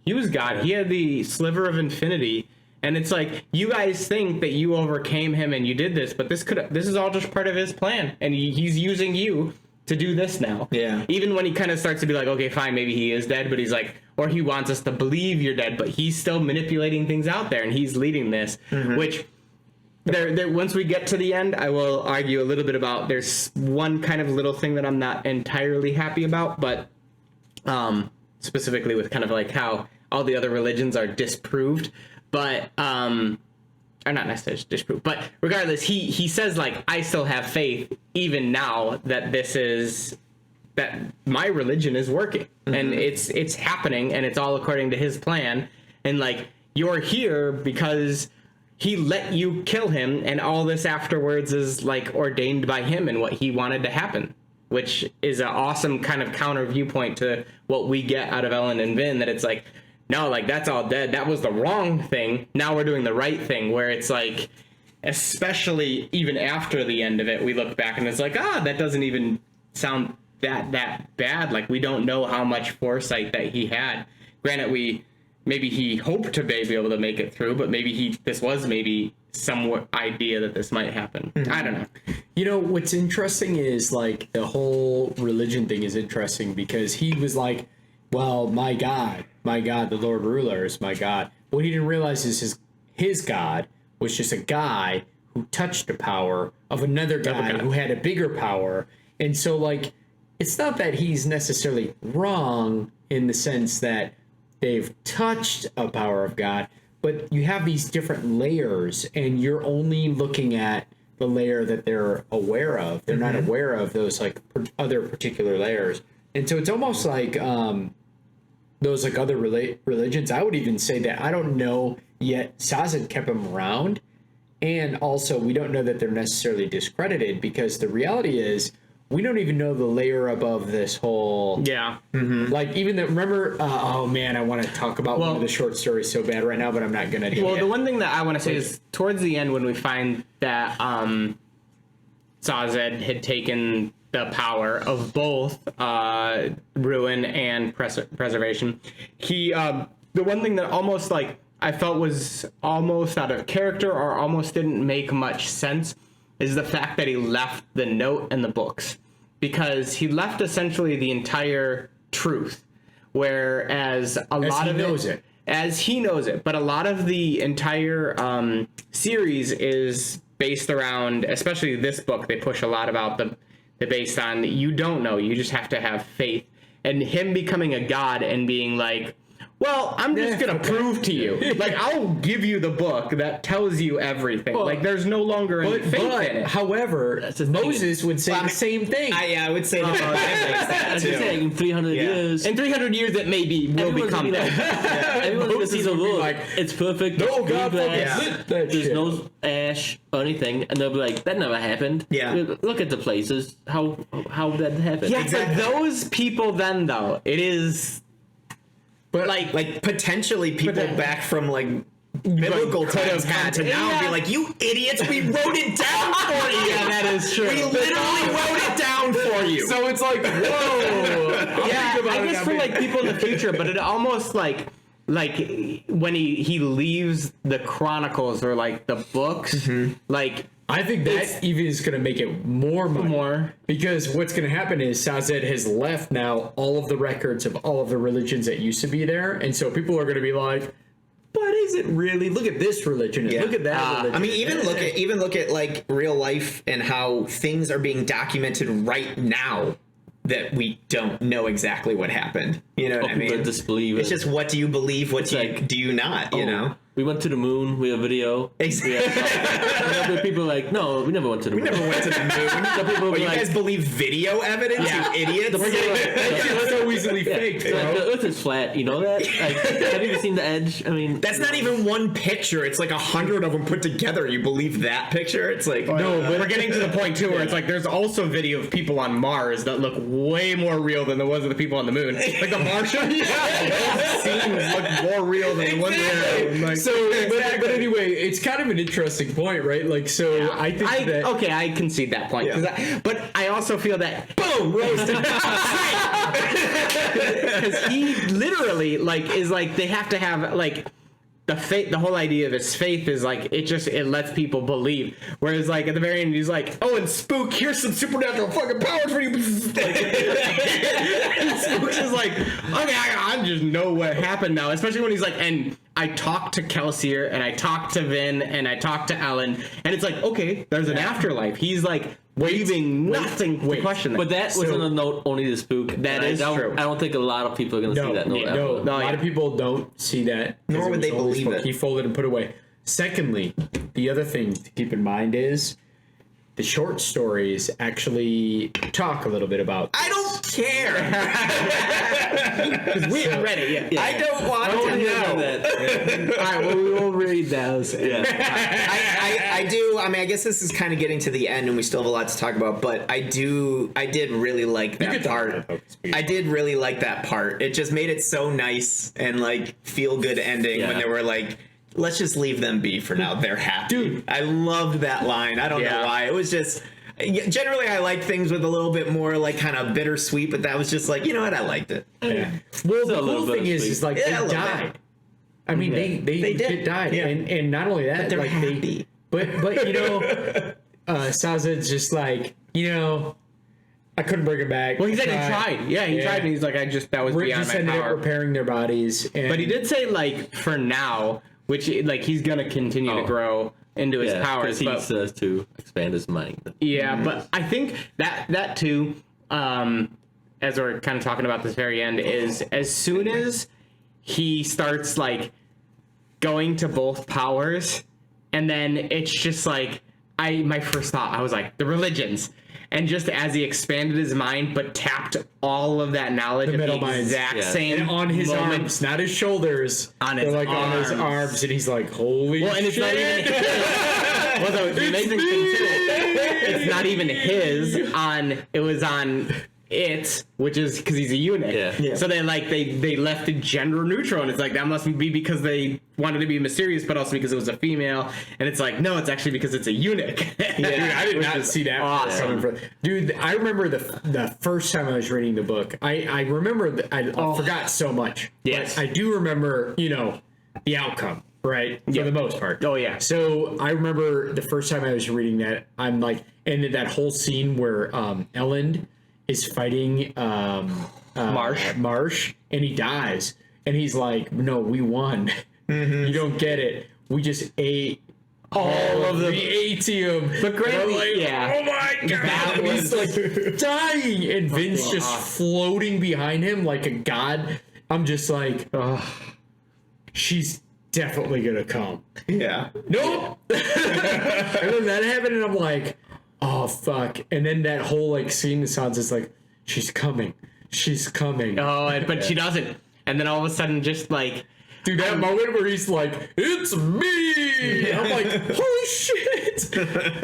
S2: He was God. He had the sliver of infinity. And it's like, you guys think that you overcame him and you did this, but this is all just part of his plan. And he's using you to do this now.
S3: Yeah.
S2: Even when he kind of starts to be like, okay, fine, maybe he is dead, but he's like, or he wants us to believe you're dead, but he's still manipulating things out there and he's leading this, which there, once we get to the end, I will argue a little bit about, there's one kind of little thing that I'm not entirely happy about, but specifically with kind of like how all the other religions are disproved. But, or not necessarily disproved, but regardless, he says, like, I still have faith even now that that my religion is working and it's happening and it's all according to his plan. And like, you're here because he let you kill him, and all this afterwards is like ordained by him and what he wanted to happen, which is an awesome kind of counter viewpoint to what we get out of Ellen and Vin, that it's like, no, like, that's all dead. That was the wrong thing. Now we're doing the right thing, where it's like, especially even after the end of it, we look back and it's like, that doesn't even sound that bad. Like, we don't know how much foresight that he had. Granted, maybe he hoped to be able to make it through, but maybe this was maybe some idea that this might happen. I don't know.
S1: What's interesting is, like, the whole religion thing is interesting because he was like, well, my God, the Lord Ruler is my God. What he didn't realize is his God was just a guy who touched the power of another guy who had a bigger power. And so, like, it's not that he's necessarily wrong in the sense that they've touched a power of God, but you have these different layers, and you're only looking at the layer that they're aware of. They're not aware of those, like, other particular layers. And so it's almost like those, like, other religions. I would even say that I don't know yet. Sazed kept them around. And also, we don't know that they're necessarily discredited, because the reality is we don't even know the layer above this whole.
S2: Yeah.
S1: Like, even the, remember, oh man, I want to talk about one of the short stories so bad right now, but I'm not going to do it.
S2: Well, the one thing that I want to say is towards the end, when we find that Sazed had taken the power of both ruin and preservation, he the one thing that almost, like, I felt was almost out of character or almost didn't make much sense is the fact that he left the note and the books, because he left essentially the entire truth, whereas a lot of it, as he knows it, but a lot of the entire series is based around, especially this book, they push a lot about the based on you don't know, you just have to have faith, and him becoming a god and being like, well, I'm just going to prove to you. Like, I'll give you the book that tells you everything. Well, like, there's no longer any faith in it.
S1: However, Moses would say the same thing.
S3: I would say that too.
S4: In 300 years.
S2: In 300 years, it maybe will become that.
S4: Everyone's going to see the world. Like, it's perfect.
S1: No, God,
S4: there's no ash or anything. And they'll be like, that never happened.
S3: Yeah.
S4: Look at the places. How that happened.
S2: Yeah, exactly. But those people then, though, it is...
S3: But like potentially people back from, like, biblical times had to now be like, you idiots, we wrote it down for you.
S2: Yeah, that is true.
S3: We literally wrote it down for you.
S1: So it's like, whoa.
S2: Yeah, I guess for, like, people in the future, but it almost like when he leaves the chronicles or, like, the books, like,
S1: I think that even is going to make it more money. Because what's going to happen is Sazed has left now all of the records of all of the religions that used to be there. And so people are going to be like, but is it really? Look at this religion. Look at that religion.
S3: I mean, even look at like real life and how things are being documented right now that we don't know exactly what happened. You know what I mean?
S4: Disbelieve
S3: it's just, what do you believe? What do you not? You know?
S4: We went to the moon. We have video.
S3: Exactly.
S4: People are like, no, we never went to the moon.
S3: We never went to the moon. Some people you guys believe video evidence?
S2: Yeah.
S3: You idiots.
S1: It's so easily faked, bro.
S4: The Earth is flat. You know that? Like, have you ever seen The Edge? I mean,
S3: that's not even one picture. It's like 100 of them put together. You believe that picture? It's like
S2: no. But we're getting to the point too where it's like there's also video of people on Mars that look way more real than the ones of the people on the moon. Like the Martian, those scenes look more real than the ones there. Like,
S1: so, but anyway, it's kind of an interesting point, right? Like, so I think that...
S2: Okay, I concede that point. But I also feel that, boom, roasted. Because he literally, like, is like, they have to have, like, the faith, the whole idea of his faith is like, it lets people believe. Whereas, like, at the very end, he's like, oh, and Spook, here's some supernatural fucking powers for you. Like, Spook's is like, okay, I just know what happened now. Especially when he's like, and I talked to Kelsier, and I talked to Vin, and I talked to Ellen, and it's like, okay, there's an afterlife. He's like, waiving nothing to question that.
S4: But that wasn't a note only to Spook.
S2: That is true.
S4: I don't think a lot of people are going to see that note.
S1: No, a lot of people don't see that.
S3: Nor would they believe it.
S1: He folded and put away. Secondly, the other thing to keep in mind is the short stories actually talk a little bit about this.
S3: I don't care.
S2: Because we haven't read it yet.
S3: I don't want to know
S4: that.
S2: All right, well, we will read those.
S4: Yeah.
S3: I do. I mean, I guess this is kind of getting to the end, and we still have a lot to talk about. But I did really like that part. I did really like that part. It just made it so nice and like feel good ending when they were like, let's just leave them be for now. They're happy.
S1: Dude,
S3: I loved that line. I don't know why. It was just. Generally, I like things with a little bit more like kind of bittersweet, but that was just like, you know what? I liked it.
S1: Yeah. Well, the cool thing is like they died. I mean, they died, and not only that,
S3: but they're
S1: like
S3: happy.
S1: But you know, Sazed's just like, you know, I couldn't bring it back.
S2: Well, he said he tried. Yeah, he tried, and he's like, that was beyond my power.
S1: Ended up repairing their bodies.
S2: But he did say, like, for now, which like he's gonna continue to grow into his powers.
S4: He
S2: But
S4: says to expand his mind.
S2: yeah, but I think that too, as we're kind of talking about this very end, is as soon as he starts like going to both powers, and then it's just like my first thought, I was like, the religions. And just as he expanded his mind, but tapped all of that knowledge at
S1: middle
S2: the
S1: minds.
S2: exact
S4: Yeah.
S2: same
S1: And on his
S2: moment.
S1: arms, not his shoulders.
S2: On
S1: They're
S2: his
S1: like on his
S2: arms.
S1: arms, and he's like, "Holy
S2: Well, and it's not
S1: shit!"
S2: even well, the amazing thing too, it's not even his it was on it, which is because he's a eunuch.
S4: Yeah.
S2: So they left it gender neutral, and it's like that must be because they wanted to be mysterious, but also because it was a female. And it's like, no, it's actually because it's a eunuch.
S1: Dude, I did
S2: Which
S1: not
S2: is
S1: see that
S2: awesome.
S1: coming from. Dude, I remember the first time I was reading the book. I remember I forgot so much.
S2: Yes.
S1: But I do remember, the outcome, right? For the most part.
S2: Oh, yeah.
S1: So I remember the first time I was reading that, I'm like, and that whole scene where Ellen is fighting Marsh, and he dies, and he's like, "No, we won. You don't get it. We just ate." All of the atium.
S2: But granted,
S1: like,
S2: yeah.
S1: oh my god,
S2: That
S1: he's like dying, and Vince just floating behind him like a god. I'm just like, she's definitely gonna come.
S3: Yeah.
S1: Nope. And then that happened, and I'm like, oh fuck. And then that whole like scene sounds just like, she's coming.
S2: But she doesn't. And then all of a sudden, just like,
S1: Dude, that moment where he's like, "It's me!" I'm like, holy shit!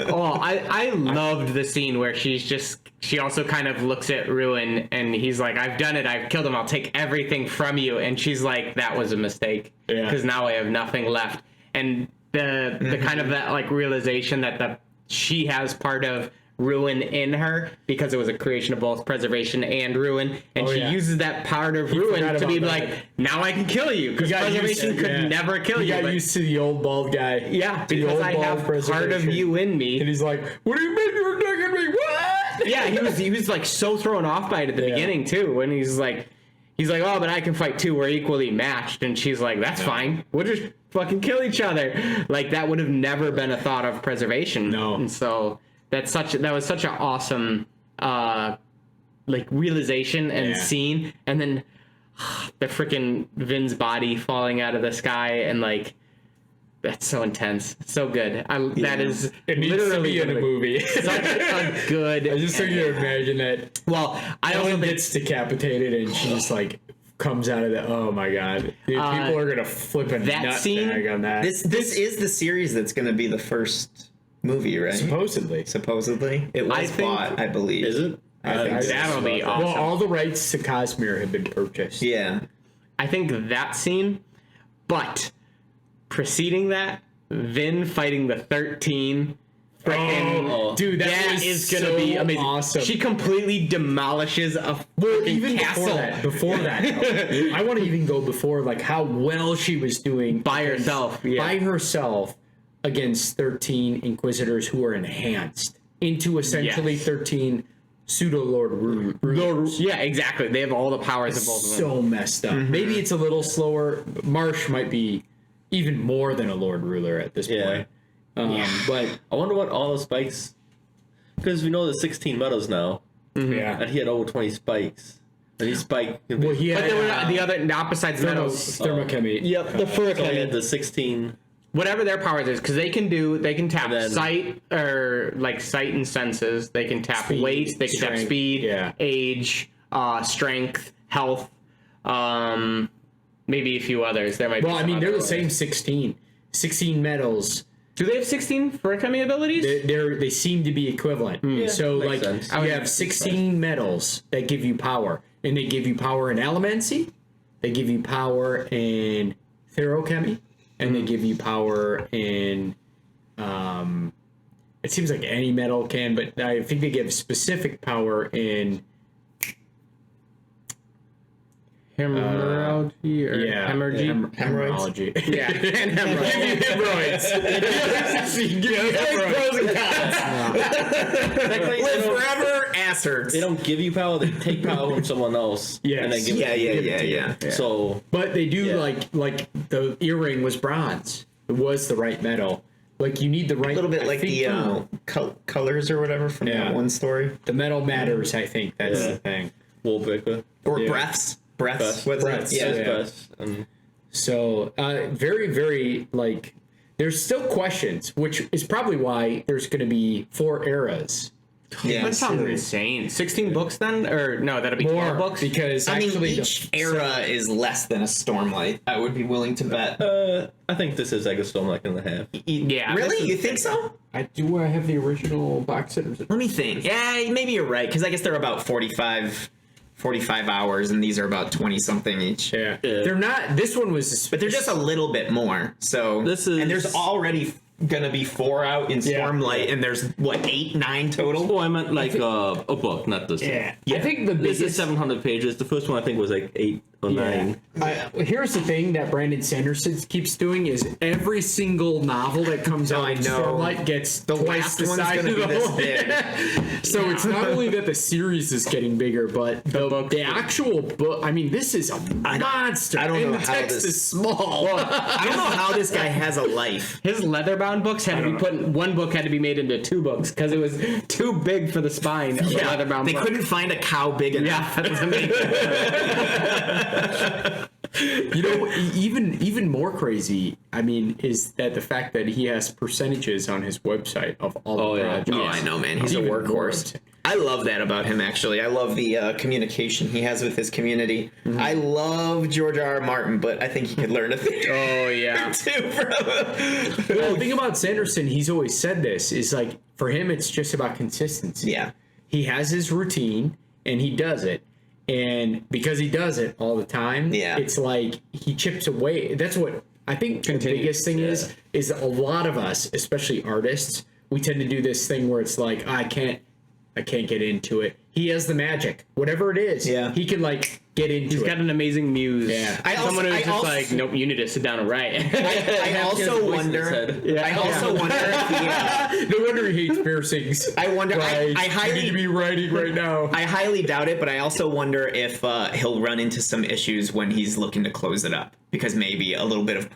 S2: I loved the scene where she also kind of looks at Ruin, and he's like, "I've done it. I've killed him. I'll take everything from you." And she's like, "That was a mistake.
S1: Yeah.
S2: Because now I have nothing left." And the kind of that like realization that she has part of Ruin in her, because it was a creation of both preservation and Ruin, and she uses that part of Ruin
S1: forgot
S2: to be
S1: about
S2: like,
S1: that.
S2: "Now I can kill you," because preservation could never kill
S1: He
S2: you.
S1: got
S2: but-
S1: used to the old bald guy.
S2: yeah,
S1: The
S2: because
S1: old
S2: I
S1: bald
S2: have part of
S1: preservation.
S2: you in me.
S1: And he's like, "What do you mean you're attacking me? What?"
S2: Yeah, he was like so thrown off by it at the beginning too, when he's like, "Oh, but I can fight too. We're equally matched." And she's like, "That's fine. We'll just fucking kill each other." Like that would have never been a thought of preservation.
S1: No.
S2: And so that was such an awesome like realization and scene. And then the freaking Vin's body falling out of the sky, and like that's so intense, so good. That is
S1: It needs
S2: literally
S1: to be in a movie.
S2: such a good.
S1: I just think you imagine that
S2: Well, I also
S1: Ellen
S2: think
S1: gets decapitated, and she just like comes out of the. Oh my god, dude, people are gonna flip a
S2: that
S1: nut
S2: scene-
S1: bag on that.
S3: This is the series that's going to be the first movie, right?
S1: Supposedly.
S3: Supposedly, it was
S2: I think-
S3: bought, I believe.
S4: Is it?
S3: I think so.
S2: that'll be awesome.
S1: Well, all the rights to Cosmere have been purchased.
S3: Yeah.
S2: I think that scene, but preceding that, Vin fighting the 13.
S1: Oh, dude, that
S2: is
S1: was
S2: gonna be
S1: so
S2: amazing.
S1: awesome.
S2: She completely demolishes a
S1: Well,
S2: freaking
S1: even
S2: castle
S1: before that, though, I want to even go before like how well she was doing
S2: by herself. Yeah.
S1: by herself against 13 Inquisitors who are enhanced into essentially
S2: Yes.
S1: 13 pseudo Lord Rulers.
S2: Yeah, exactly. They have all the powers of both of them.
S1: So messed up. Maybe it's a little slower. Marsh might be even more than a Lord Ruler at this
S4: Yeah.
S1: point. But
S4: I wonder what all the spikes, because we know there's 16 medals now,
S1: yeah,
S4: and he had over 20 spikes. And he spiked.
S1: well, he had
S2: But there were the other, not besides metals.
S1: thermochemy.
S2: Yep, the fur
S4: So he had the 16.
S2: whatever their powers is, because they can tap
S4: And then-
S2: sight, or like sight and senses. They can tap
S1: Speed,
S2: weight. They can tap
S1: strength,
S2: speed,
S1: yeah.
S2: age, strength, health. Maybe a few others. There might.
S1: Well,
S2: be
S1: I mean,
S2: some
S1: they're the
S2: other
S1: same
S2: ones.
S1: 16 medals.
S2: Do they have 16 furikami abilities?
S1: They seem to be equivalent. So
S4: makes
S1: like
S4: sense.
S1: you have 16 medals that give you power, and they give you power in elemancy, they give you power in thermochemy, and they give you power in it seems like any metal can, but I think they give specific power in
S2: hemorrhagy or hemorrhagy.
S1: hemorrhoids.
S2: Yeah, and hemorrhoids.
S1: Give you hemorrhoids.
S3: Pros and cons. Live forever, asserts.
S4: They don't give you power; they take power from someone else.
S1: Yes.
S4: And they give it to you. So,
S1: But they do
S4: Yeah.
S1: like the earring was bronze. It was the right metal. Like you need the right.
S3: A little bit
S1: I
S3: like
S1: think
S3: the colors or whatever from
S1: Yeah.
S3: that one story.
S1: the metal matters. I think that's
S4: Yeah.
S1: the thing.
S3: Or
S4: Wallbreaker.
S3: breaths. What's
S1: Breaths.
S3: it? Yeah.
S1: Yeah.
S4: Best. And
S1: So very very like there's still questions, which is probably why there's going to be 4 eras.
S3: Yeah.
S2: That sounds insane. 16 books then? Or no, that'll be 12 books?
S1: because
S3: I mean,
S1: actually
S3: each era is less than a Stormlight. I would be willing to bet.
S4: I think this is like a Stormlight and a half.
S2: Yeah.
S3: Really? You think so?
S1: I have the original box set.
S3: Let me think. Yeah, maybe you're right, because I guess they're about 45 hours, and these are about 20 something each.
S1: Yeah. They're not. This one was,
S3: But they're just a little bit more. So
S4: This is-
S3: and there's already gonna be 4 out in
S1: Yeah.
S3: Stormlight, and there's what 8, 9 total.
S4: Oh, I meant like a book, not this.
S1: Yeah.
S3: Yeah.
S1: I think the
S4: This is
S1: biggest.
S4: 700 pages. The first one I think was like 8 or 9.
S1: Here's the thing that Brandon Sanderson keeps doing is every single novel that comes out
S3: I
S1: in
S3: know.
S1: Stormlight gets
S3: The
S1: twice
S3: last
S1: the
S3: one's
S1: size
S3: gonna
S1: of
S3: be
S1: the
S3: this
S1: whole-
S3: big.
S1: So it's not only that the series is getting bigger, but the actual book. I mean, this is a monster.
S3: I don't
S1: and
S3: know
S1: the
S3: how
S1: text
S3: this-
S1: is small.
S3: I don't know how this guy has a life.
S2: His leather-bound books had to be put in, one book had to be made into 2 books because it was too big for the spine of the leather-bound
S3: They
S2: book.
S3: couldn't find a cow big enough.
S2: Yeah, that's amazing.
S1: You know, even more crazy. I mean, is that the fact that he has percentages on his website of all the projects.
S3: Oh, I know, man. He's a
S1: Even more
S3: workhorse. I love that about him, actually. I love the communication he has with his community. I love George R.R. Martin, but I think he could learn a thing
S2: Oh, yeah.
S3: too, bro.
S1: Well, the thing about Sanderson, he's always said this, is like, for him, it's just about consistency.
S3: Yeah.
S1: He has his routine, and he does it. And because he does it all the time,
S3: Yeah.
S1: it's like he chips away. That's what I think the biggest thing is a lot of us, especially artists, we tend to do this thing where it's like, I can't get into it. He has the magic. Whatever it is,
S3: Yeah.
S1: he can like get into
S2: He's
S1: it.
S2: got an amazing muse.
S1: Yeah.
S2: Someone who's just like, nope, you need to sit down and write.
S3: I also wonder. I also wonder if he.
S1: No wonder he hates piercings.
S3: I wonder. I
S1: You need to be
S3: highly.
S1: writing right now.
S3: I highly doubt it, but I also wonder if he'll run into some issues when he's looking to close it up, because maybe a little bit of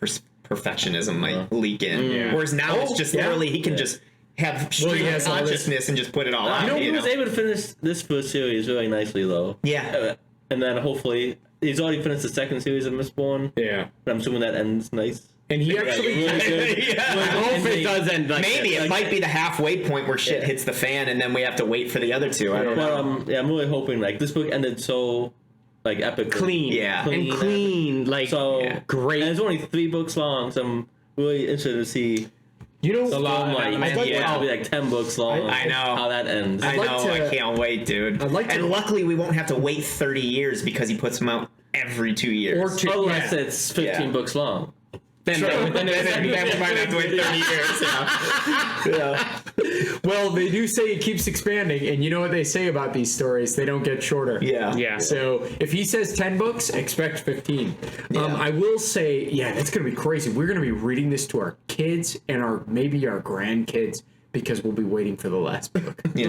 S3: perfectionism might leak in.
S1: Yeah.
S3: Whereas now it's just literally he can just have stream
S1: he
S3: of
S1: has all this-
S3: consciousness and just put it all out.
S4: You know,
S3: You
S4: he was
S3: know?
S4: able to finish this first series really nicely, though.
S3: Yeah.
S4: And then hopefully, he's already finished the second series of Mistborn.
S1: Yeah.
S4: And I'm assuming that ends nice.
S1: And he actually
S4: Really good.
S3: Yeah.
S2: Hope it does end like
S3: Maybe
S2: this.
S3: it might be the halfway point where shit hits the fan, and then we have to wait for the other two. I don't know.
S4: But I'm really hoping like this book ended so like epic,
S2: clean.
S3: Yeah.
S2: And clean. Like,
S4: So
S2: great.
S4: And it's only 3 books long, so I'm really interested to see
S1: You know,
S4: the long like
S1: I'd like
S4: it'll
S1: to-
S4: be like 10 books long.
S3: I know.
S4: how that ends.
S3: I
S1: like
S3: know.
S1: to-
S3: I can't wait, dude.
S1: I'd like to-
S3: and luckily, we won't have to wait 30 years because he puts them out every 2 years.
S1: or two,
S4: Unless
S1: yeah.
S4: it's 15
S3: Yeah.
S4: books long.
S2: then
S3: then we might have to wait 30 years.
S1: Yeah. Well, they do say it keeps expanding, and you know what they say about these stories? They don't get shorter.
S3: Yeah.
S2: Yeah.
S1: So if he says 10 books, expect 15.
S3: Yeah.
S1: I will say, yeah, that's going to be crazy. We're going to be reading this to our kids and maybe our grandkids because we'll be waiting for the last book.
S3: Yeah.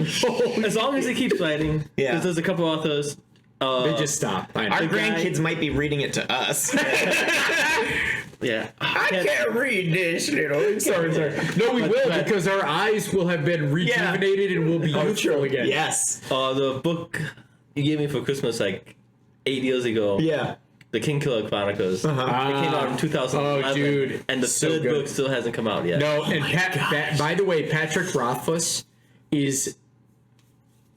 S4: As long as he keeps writing,
S3: Yeah.
S4: because there's a couple authors.
S1: They just stop. I know.
S3: Our
S4: The guy-
S3: grandkids might be reading it to us.
S4: Yeah,
S3: I can't read this little.
S1: Sorry. No, we will because our eyes will have been rejuvenated and we'll be youthful again.
S3: Yes.
S4: The book you gave me for Christmas like 8 years ago.
S3: Yeah.
S4: The King Killer Chronicles. It came out in 2011.
S1: Oh, dude.
S4: And the
S1: So
S4: third
S1: good.
S4: book still hasn't come out yet.
S1: No, and by the way, Patrick Rothfuss is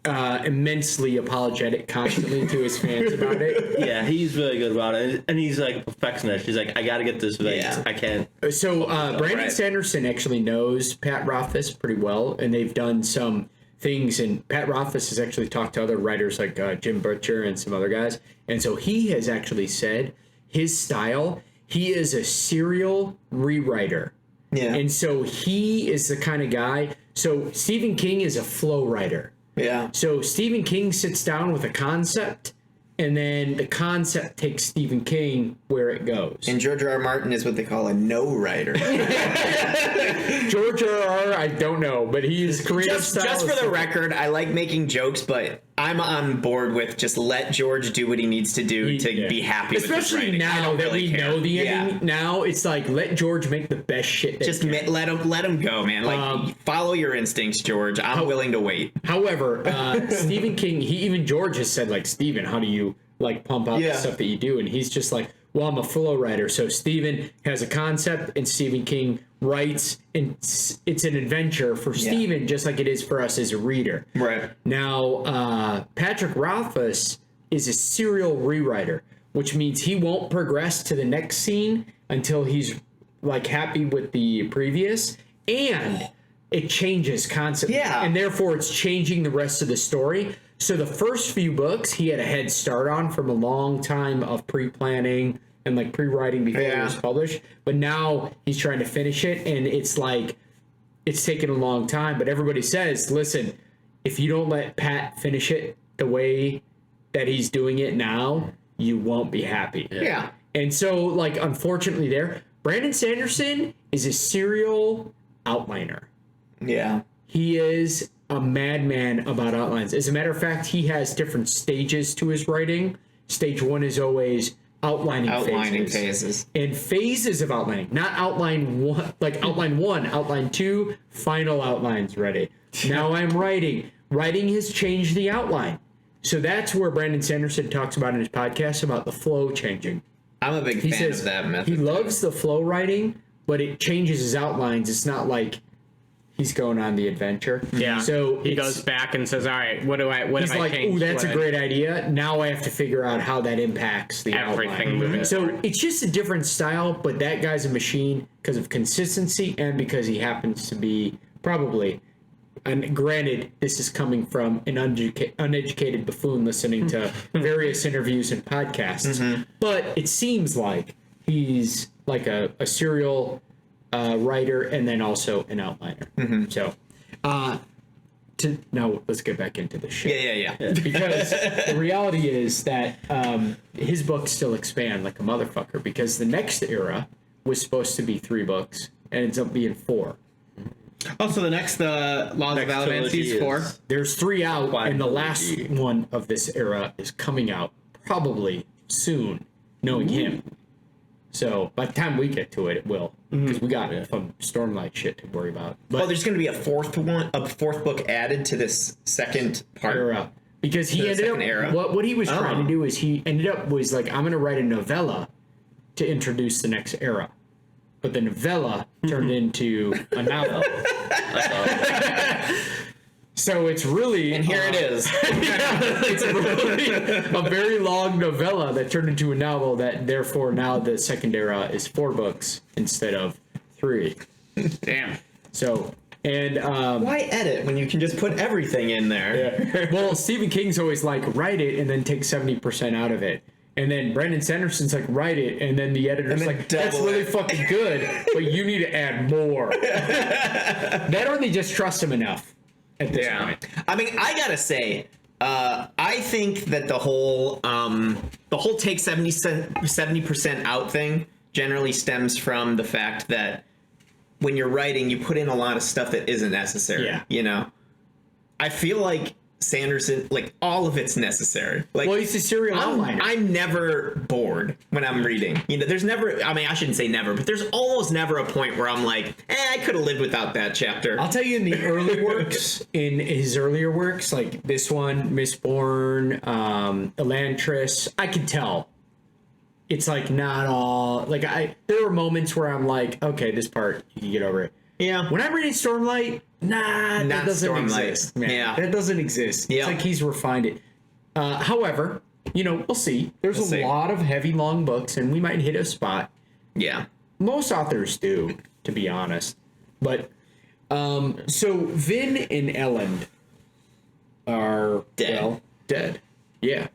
S1: immensely apologetic constantly to his fans about it.
S4: Yeah, he's really good about it. And he's like a perfectionist. He's like, I gotta get this right.
S3: Yeah.
S4: I can't.
S1: So Brandon
S3: right.
S1: Sanderson actually knows Pat Rothfuss pretty well, and they've done some things. And Pat Rothfuss has actually talked to other writers like Jim Butcher and some other guys. And so he has actually said his style, he is a serial rewriter.
S3: Yeah.
S1: And so he is the kind of guy. So Stephen King is a flow writer.
S3: Yeah.
S1: So Stephen King sits down with a concept and then the concept takes Stephen King where it goes.
S3: And George R. R. Martin is what they call a no-writer.
S1: George R. I don't know, but he's creative style.
S3: Just for the record, I like making jokes, but I'm on board with just let George do what he needs to do to be happy with his
S1: Especially
S3: writing.
S1: now that we know the ending. Now it's like, let George make the best shit.
S3: Just let him go, man. Like, follow your instincts, George. I'm willing to wait.
S1: However, Stephen King, George has said, like, Stephen, how do you like pump out the stuff that you do? And he's just like, well, I'm a flow writer. So Stephen has a concept and Stephen King writes, and it's an adventure for Stephen, just like it is for us as a reader.
S3: Right.
S1: Now, Patrick Rothfuss is a serial rewriter, which means he won't progress to the next scene until he's like happy with the previous, and it changes constantly.
S3: Yeah.
S1: And therefore it's changing the rest of the story. So the first few books he had a head start on from a long time of pre-planning and like pre-writing before it was published. But now he's trying to finish it, and it's like, it's taken a long time. But everybody says, listen, if you don't let Pat finish it the way that he's doing it now, you won't be happy.
S3: Yeah.
S1: And so, like, unfortunately Brandon Sanderson is a serial outliner.
S3: Yeah.
S1: He is a madman about outlines. As a matter of fact, he has different stages to his writing. Stage 1 is always outlining phases. And phases of outlining, not outline 1, like outline 1, outline 2, final outlines ready. Now I'm writing. Writing has changed the outline. So that's where Brandon Sanderson talks about in his podcast about the flow changing.
S3: I'm a big fan of that method.
S1: He loves the flow writing, but it changes his outlines. It's not like he's going on the adventure.
S2: Yeah.
S1: So
S2: he goes back and says, all right, what have I
S1: like,
S2: changed?
S1: Oh, that's a great idea. Now I have to figure out how that impacts the
S2: everything
S1: outline.
S2: moving
S1: So
S2: forward.
S1: it's just a different style, but that guy's a machine because of consistency and because he happens to be probably, and granted, this is coming from an uneducated buffoon listening to various interviews and podcasts, but it seems like he's like a serial writer and then also an outliner. So, now let's get back into the shit.
S3: Yeah.
S1: Because the reality is that his books still expand like a motherfucker, because the next era was supposed to be 3 books and ends up being 4.
S2: Also, the next Laws of Alamancy is 4.
S1: There's 3 out, and the last
S4: trilogy.
S1: one of this era is coming out probably soon, knowing him. So by the time we get to it, it will, because we got some Stormlight shit to worry about. But
S3: There's going to be a fourth book added to this second part.
S1: era, because he
S3: the
S1: ended up
S3: second era?
S1: what he was trying to do is he ended up was like, I'm going to write a novella to introduce the next era. But the novella turned into a novel. So it's really...
S3: And here it is.
S1: It's really a very long novella that turned into a novel that therefore now the second era is 4 books instead of 3.
S2: Damn.
S1: So, and...
S3: Why edit when you can just put everything in there?
S1: well, Stephen King's always like, write it and then take 70% out of it. And then Brandon Sanderson's like, write it, and then the editor's like, that's really fucking good, but you need to add more. That or they just trust him enough at this point.
S3: I mean, I gotta say, I think that the whole take 70% out thing generally stems from the fact that when you're writing, you put in a lot of stuff that isn't necessary.
S1: Yeah.
S3: You know, I feel like Sanderson, like, all of it's necessary. Like,
S1: Well, he's a serial outliner.
S3: I'm never bored when I'm reading. You know, there's never, I mean, I shouldn't say never, but there's almost never a point where I'm like, I could have lived without that chapter.
S1: I'll tell you, in the early works, in his earlier works, like this one, Mistborn, Elantris, I could tell. It's like not all, like there were moments where I'm like, okay, this part, you can get over it.
S3: Yeah.
S1: When I'm reading Stormlight, that doesn't
S3: Stormlight.
S1: exist. Man.
S3: Yeah.
S1: That doesn't exist.
S3: Yeah.
S1: It's like he's refined it. However, you know, we'll see. There's
S3: We'll see.
S1: lot of heavy, long books, and we might hit a spot.
S3: Yeah.
S1: Most authors do, to be honest. But, so Vin and Ellen are,
S3: Dead.
S1: well, dead. Yeah.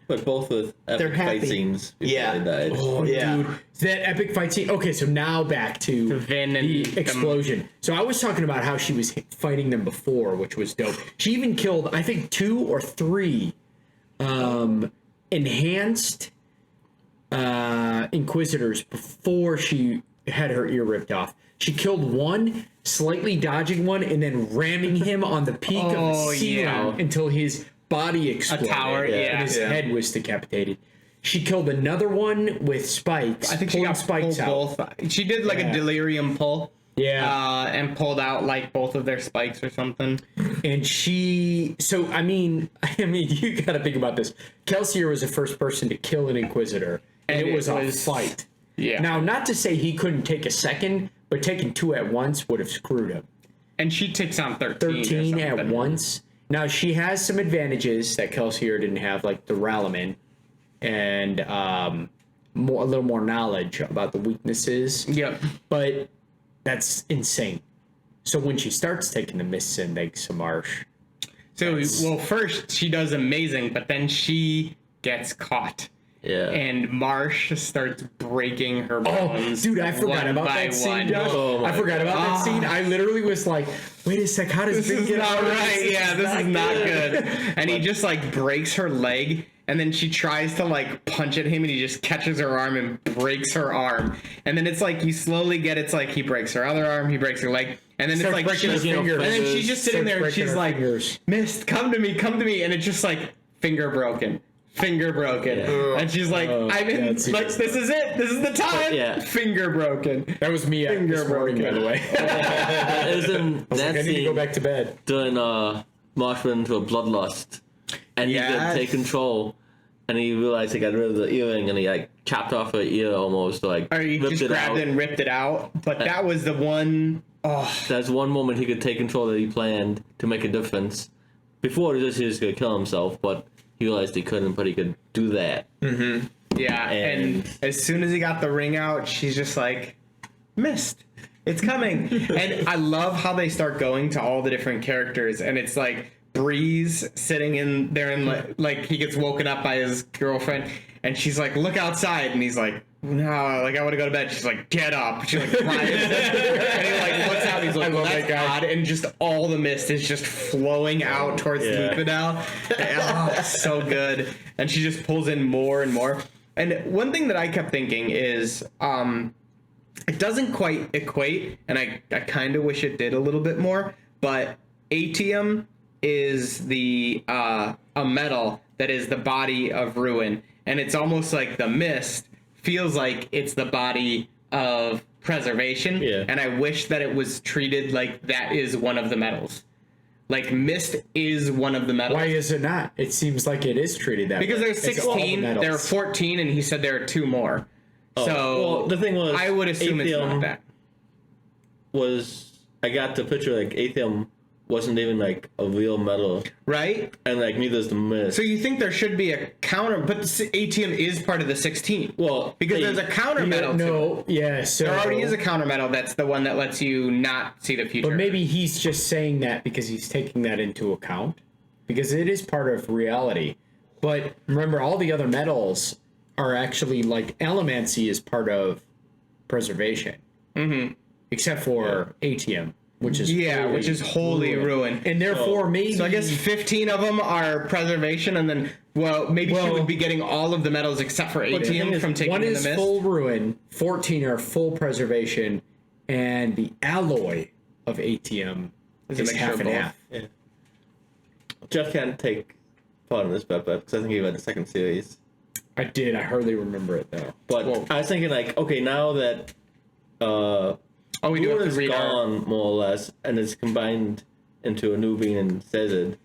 S4: But both with
S3: They're
S4: epic fight
S3: happy.
S4: scenes before
S3: Yeah.
S4: they died.
S1: Oh,
S3: Yeah.
S1: dude. That epic fight scene. Okay, so now back to
S2: Vin and
S1: the
S2: them.
S1: explosion. So I was talking about how she was fighting them before, which was dope. She even killed, I think, 2 or 3 enhanced Inquisitors before she had her ear ripped off. She killed one, slightly dodging one, and then ramming him on the peak of the ceiling until his body exploded.
S2: A tower,
S1: and his head was decapitated. She killed another one with spikes.
S2: I think she got
S1: spikes
S2: pulled
S1: out.
S2: both. She did like a delirium pull.
S1: Yeah.
S2: And pulled out like both of their spikes or something.
S1: And so I mean, you got to think about this. Kelsier was the first person to kill an Inquisitor, and it was a fight.
S2: Yeah.
S1: Now, not to say he couldn't take a second, but taking two at once would have screwed him.
S2: And she takes on 13.
S1: 13 at once. Now, she has some advantages that Kelsier didn't have, like the Ralaman, and a little more knowledge about the weaknesses.
S2: Yep.
S1: But that's insane. So when she starts taking the mists in, thanks to Marsh.
S2: So, well, first she does amazing, but then she gets caught.
S4: Yeah.
S2: And Marsh starts breaking her bones.
S1: Dude, I forgot about that scene, Josh. I forgot about that scene. I literally was like, wait a sec, how does
S2: This is not right. Yeah, this is not good. And he just like breaks her leg, and then she tries to like punch at him, and he just catches her arm and breaks her arm. And then it's like you slowly get it's like he breaks her other arm, he breaks her leg, and then it's like
S1: breaking
S2: she's,
S1: her fingers.
S2: and then she's just sitting there and she's like, Mist, come to me, and it's just like finger broken. And she's like, I'm in, like, this is it. This is the time. Finger broken.
S1: That was me
S2: Finger
S1: this morning, by the way.
S4: It was in that
S1: I need to
S4: scene
S1: go back to bed.
S4: during Marsh went into a bloodlust, and he could take control, and he realized he got rid of the earring, and he like chopped off her ear almost, like
S2: Or he just grabbed it and ripped it out. But that was the one.
S4: That's one moment he could take control that he planned to make a difference. Before, he was just going to kill himself, but he realized he couldn't, but he could do that.
S2: Mm-hmm. Yeah, and as soon as he got the ring out, she's just like, Mist, it's coming. And I love how they start going to all the different characters, and it's like Breeze sitting in there, and like he gets woken up by his girlfriend, and she's like, look outside, and he's like, no, like I want to go to bed. She's like, get up. She like cries, and he like looks out. And he's like, well, that's odd. And just all the mist is just flowing out towards Leapidel. Oh, so good. And she just pulls in more and more. And one thing that I kept thinking is, it doesn't quite equate, and I kind of wish it did a little bit more. But Atium is the a metal that is the body of ruin, and it's almost like the mist feels like it's the body of preservation, and I wish that it was treated like that is one of the metals. Like mist is one of the metals.
S1: Why is it not? It seems like it is treated that
S2: because
S1: way.
S2: there's 16, there are 14, and he said there are 2 more. So
S4: well, the thing was,
S2: I would assume it's not that.
S4: I got the picture like Atheum wasn't even like a real metal,
S2: right?
S4: And like neither is the mist.
S2: So you think there should be a counter, but the Atium is part of the 16.
S4: Well,
S2: because there's a counter metal.
S1: So
S2: there already is a counter metal. That's the one that lets you not see the future.
S1: But maybe he's just saying that because he's taking that into account, because it is part of reality. But remember, all the other metals are actually like Elemancy is part of preservation, except for Atium. Which is holy ruin. And therefore, maybe... So I guess 15 of them are preservation, and then, maybe she would be getting all of the metals except for Atium from taking the mist. 1 is full ruin, 14 are full preservation, and the alloy of Atium is half and half.
S4: Yeah. Jeff can't take part in this bet, because I think he read the second series.
S1: I did. I hardly remember it, though.
S4: But I was thinking, like, okay, now that...
S2: we do have to read
S4: gone, more or less, and it's combined into a new being in Cezid,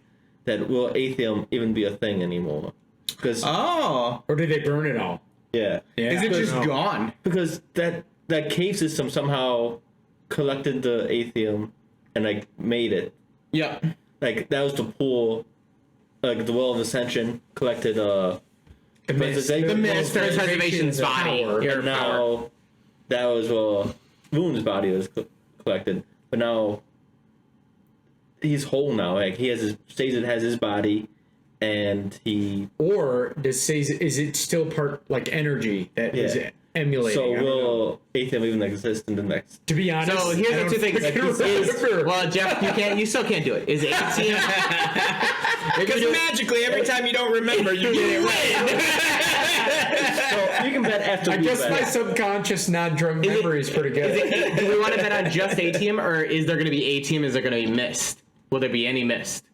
S4: that will Atheum even be a thing anymore? Because
S1: or did they burn it all?
S4: Yeah.
S2: Is it just gone?
S4: Because that cave system somehow collected the Atheum and like made it.
S2: Yeah.
S4: Like that was the pool, like the Well of Ascension collected the
S2: preservation's body.
S4: And now that was Moon's body was collected, but now he's whole now. Like he has Cezid has his body, and he.
S1: Or does Cezid, is it still part like energy that is emulating?
S4: So will Atheum even exist in the next?
S1: To be honest,
S2: so here's the 2 things. Well, Jeff, you still can't do it. Is Atium?
S3: Because magically, every time you don't remember, you get it right.
S4: So you can bet after
S1: I
S4: we
S1: guess
S4: bet.
S1: my subconscious non-drunk memory is pretty good.
S2: Do we want to bet on just ATM, or is there going to be ATM? Is there going to be mist? Will there be any mist?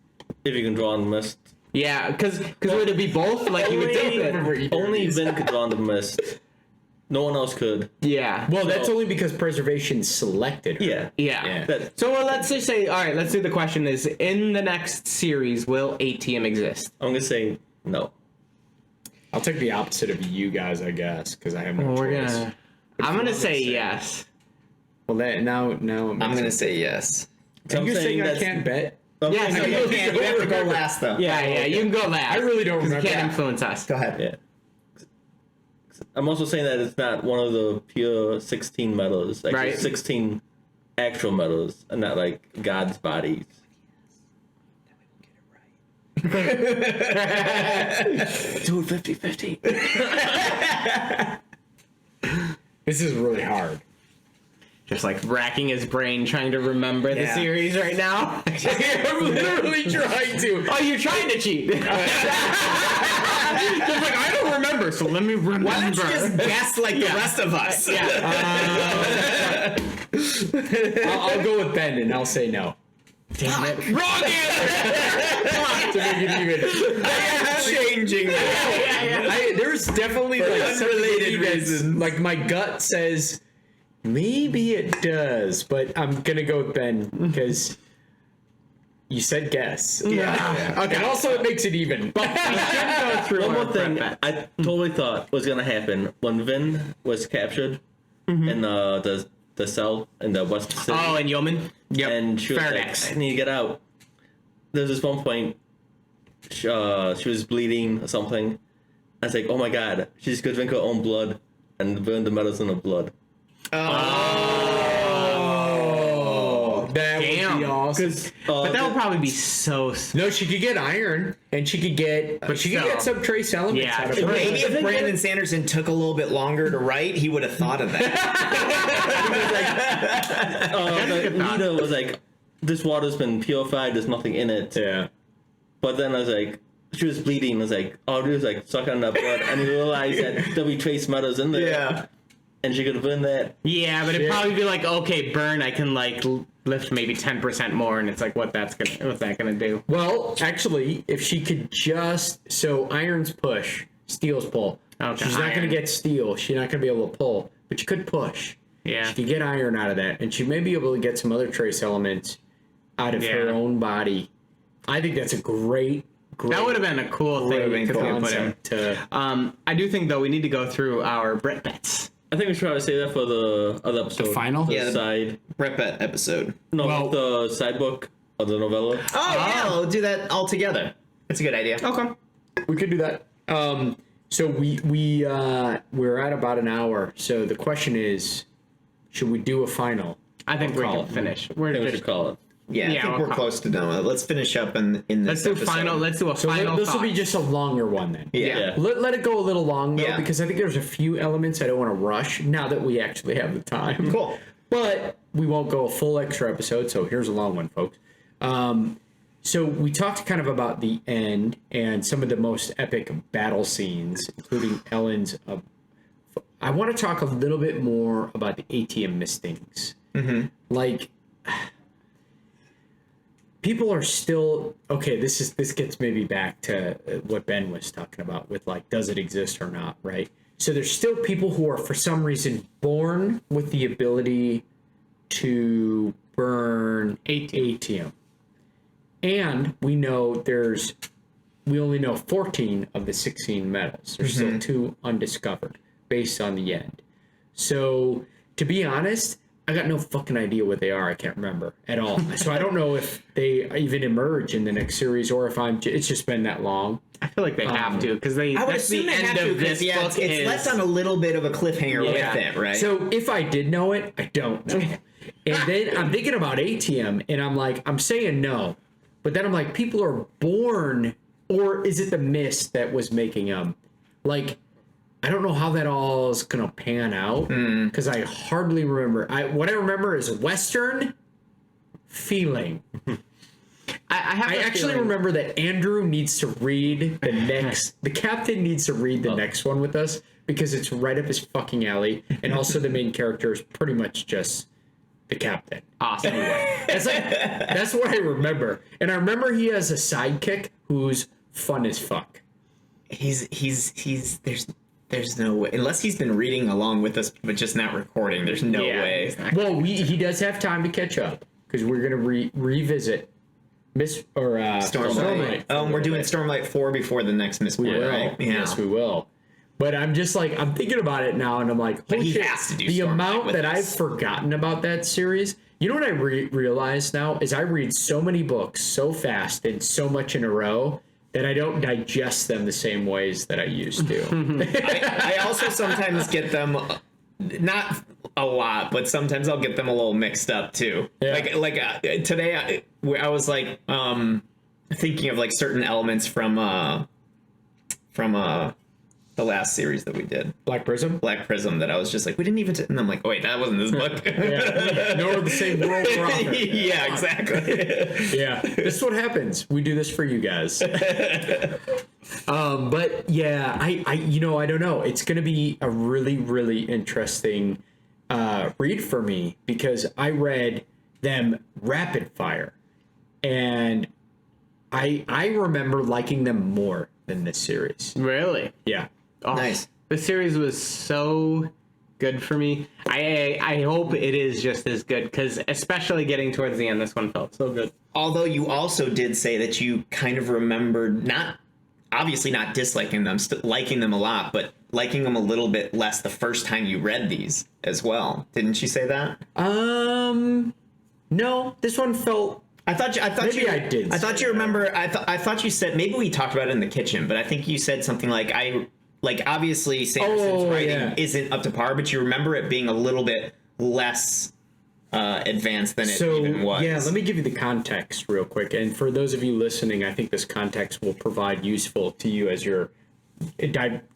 S4: If you can draw on the mist.
S2: Yeah, because would it be both? Like you would think that.
S4: Only Vin could draw on the mist. No one else could.
S2: Yeah.
S1: Well, that's only because preservation selected her.
S4: Yeah.
S2: Yeah.
S4: That-
S2: So let's just say, all right, let's do the question is, in the next series, will ATM exist?
S4: I'm gonna say no.
S1: I'll take the opposite of you guys, I guess, because I have no choice.
S2: I'm going to say yes.
S1: Well, that now it
S3: I'm
S1: makes
S3: gonna
S1: sense.
S3: say yes.
S4: So
S1: You're saying I
S4: that's-
S1: can't bet?
S2: Yeah, so
S3: You can't. You have to go last, though.
S2: Yeah, you can go last.
S1: I really don't
S2: 'cause
S1: remember.
S2: You can't influence us.
S3: Go ahead.
S4: Yeah. I'm also saying that it's not one of the pure 16 medals. Like
S2: Right.
S4: 16 actual medals, and not like God's bodies. Do it 50-50.
S1: This is really hard.
S2: Just like racking his brain trying to remember the
S3: Yeah.
S2: series right now.
S1: I'm literally trying to.
S2: Oh, you're trying to cheat. Just like, I don't remember, so let me remember.
S3: Why don't you just guess like the rest of us?
S1: I'll go with Ben and I'll say no.
S2: Damn it.
S3: Wrong answer.
S1: To make it even.
S3: Changing.
S1: There's definitely like
S3: Unrelated
S1: something that's-
S3: reasons.
S1: Like my gut says maybe it does, but I'm gonna go with Ben because you said guess.
S3: Yeah.
S1: Okay. And also it makes it even.
S2: Go through
S4: One
S2: our
S4: more thing
S2: prep bet.
S4: I totally thought was gonna happen when Vin was captured in the cell in the West City.
S2: Oh, and Yeoman? Yep.
S4: And she was
S2: Fairdex.
S4: like, I need to get out. There's this one point, she was bleeding or something. I was like, oh my god, she just could drink her own blood and burn the medals in her blood.
S1: Oh, that would
S2: Damn.
S1: be awesome.
S2: But that would probably be so...
S1: No, she could get iron, and she could get, but she could
S2: still.
S1: get some trace elements
S2: Yeah,
S1: out of
S2: true.
S1: her.
S3: Maybe if Brandon Sanderson took a little bit longer to write, he would have thought of that.
S4: The leader was like, this water's been purified, there's nothing in it.
S1: Yeah.
S4: But then I was like, she was bleeding. I was like, all I do is like suck on that blood, and you realize that there'll be trace metals in there. And she could burn that.
S2: Yeah, but it'd probably be like, okay, burn, I can like lift maybe 10% more, and it's like, what's that gonna do?
S1: Well, actually, if she could so iron's push, steel's pull.
S2: Okay,
S1: She's not going
S2: iron.
S1: to get steel. She's not going to be able to pull, but she could push.
S2: Yeah.
S1: She could get iron out of that, and she may be able to get some other trace elements out of her
S2: Yeah.
S1: own body. I think that's a great.
S2: That would have been a cool thing
S3: been
S2: to
S3: cool.
S2: put in.
S1: concept to.
S2: I do think though we need to go through our Brit bets.
S4: I think we should probably say that for the other episode.
S1: final?
S4: The
S3: Yeah, the-
S4: side.
S3: Brett Bet episode.
S4: No,
S1: Well-
S4: the side book of the novella.
S3: Oh, yeah, we'll do that all together. That's a good idea.
S2: Okay.
S1: We could do that. So we're at about an hour. So the question is, should we do a final?
S2: I think we
S1: call
S2: can
S1: it.
S2: finish.
S4: I
S2: We're
S4: think we
S2: just,
S4: should call it.
S3: Yeah, I
S2: Yeah,
S3: think
S2: we'll
S3: we're
S2: call-
S3: close to done with it. Let's finish up in this
S2: let's do
S3: episode.
S2: final. Let's do a
S1: So
S2: final.
S1: this will be
S2: thought.
S1: just a longer one then.
S3: Yeah.
S4: Yeah.
S1: Let it go a little long though,
S3: Yeah.
S1: because I think there's a few elements I don't want to rush now that we actually have the time.
S3: Cool.
S1: But we won't go a full extra episode, so here's a long one, folks. So we talked kind of about the end and some of the most epic battle scenes, including Ellen's. I want to talk a little bit more about the ATM mistings. Mm-hmm. Like, people are still okay. This gets maybe back to what Ben was talking about with like, does it exist or not, right? So there's still people who are for some reason born with the ability to burn ATM. And we know we only know 14 of the 16 metals. There's still 2 undiscovered based on the end. So to be honest, I got no fucking idea what they are. I can't remember at all. So I don't know if they even emerge in the next series or if it's just been that long.
S2: I feel like they have to because
S3: I would
S2: that's
S3: assume
S2: the
S3: they
S2: end
S3: have to
S2: of this
S3: because
S2: book.
S3: it's left on a little bit of a cliffhanger with it, right?
S1: So if I did know it, I don't know. And then I'm thinking about ATM, and I'm like, I'm saying no. But then I'm like, people are born, or is it the mist that was making them? Like, I don't know how that all is going to pan out, because I hardly remember. What I remember is Western feeling. I actually remember that Andrew needs to read the next. The captain needs to read the next one with us because it's right up his fucking alley, and also the main character is pretty much just the captain.
S2: Awesome.
S1: That's what I remember, and I remember he has a sidekick who's fun as fuck.
S3: He's there's no way, unless he's been reading along with us but just not recording. There's no way.
S2: Exactly.
S1: Well, he does have time to catch up because we're gonna revisit
S3: Stormlight. Oh, we're doing Stormlight 4 before the next Mistborn, right? Yeah.
S1: Yes, we will. But I'm just like, I'm thinking about it now, and I'm like,
S3: But
S1: holy
S3: he
S1: shit,
S3: has to do
S1: the
S3: Stormlight
S1: amount
S3: with
S1: that
S3: us.
S1: I've forgotten about that series. You know what I realize now is I read so many books so fast and so much in a row that I don't digest them the same ways that I used to.
S3: I also sometimes get them, not a lot, but sometimes I'll get them a little mixed up too.
S1: Yeah.
S3: Like today I was like thinking of like certain elements from the last series that we did,
S1: Black Prism?
S3: Black Prism, that I was just like, we didn't even and I'm like, oh wait, that wasn't this book.
S1: No, the same world we're on.
S3: Yeah, exactly.
S1: Yeah, this is what happens. We do this for you guys. But yeah, I you know, I don't know. It's gonna be a really, really interesting read for me because I read them rapid fire, and I remember liking them more than this series.
S2: Really?
S1: Yeah.
S2: Oh,
S3: Nice.
S2: The series was so good for me. I hope it is just as good because especially getting towards the end, this one felt so good.
S3: Although you also did say that you kind of remembered obviously not disliking them, liking them a lot, but liking them a little bit less the first time you read these as well. Didn't you say that?
S1: No, this one felt.
S3: I thought
S1: Maybe
S3: you
S1: I did
S3: I thought
S1: say
S3: you remember. I thought you said, maybe we talked about it in the kitchen, but I think you said something like obviously Sanderson's writing isn't up to par, but you remember it being a little bit less advanced than it even was.
S1: Yeah, let me give you the context real quick. And for those of you listening, I think this context will provide useful to you as you're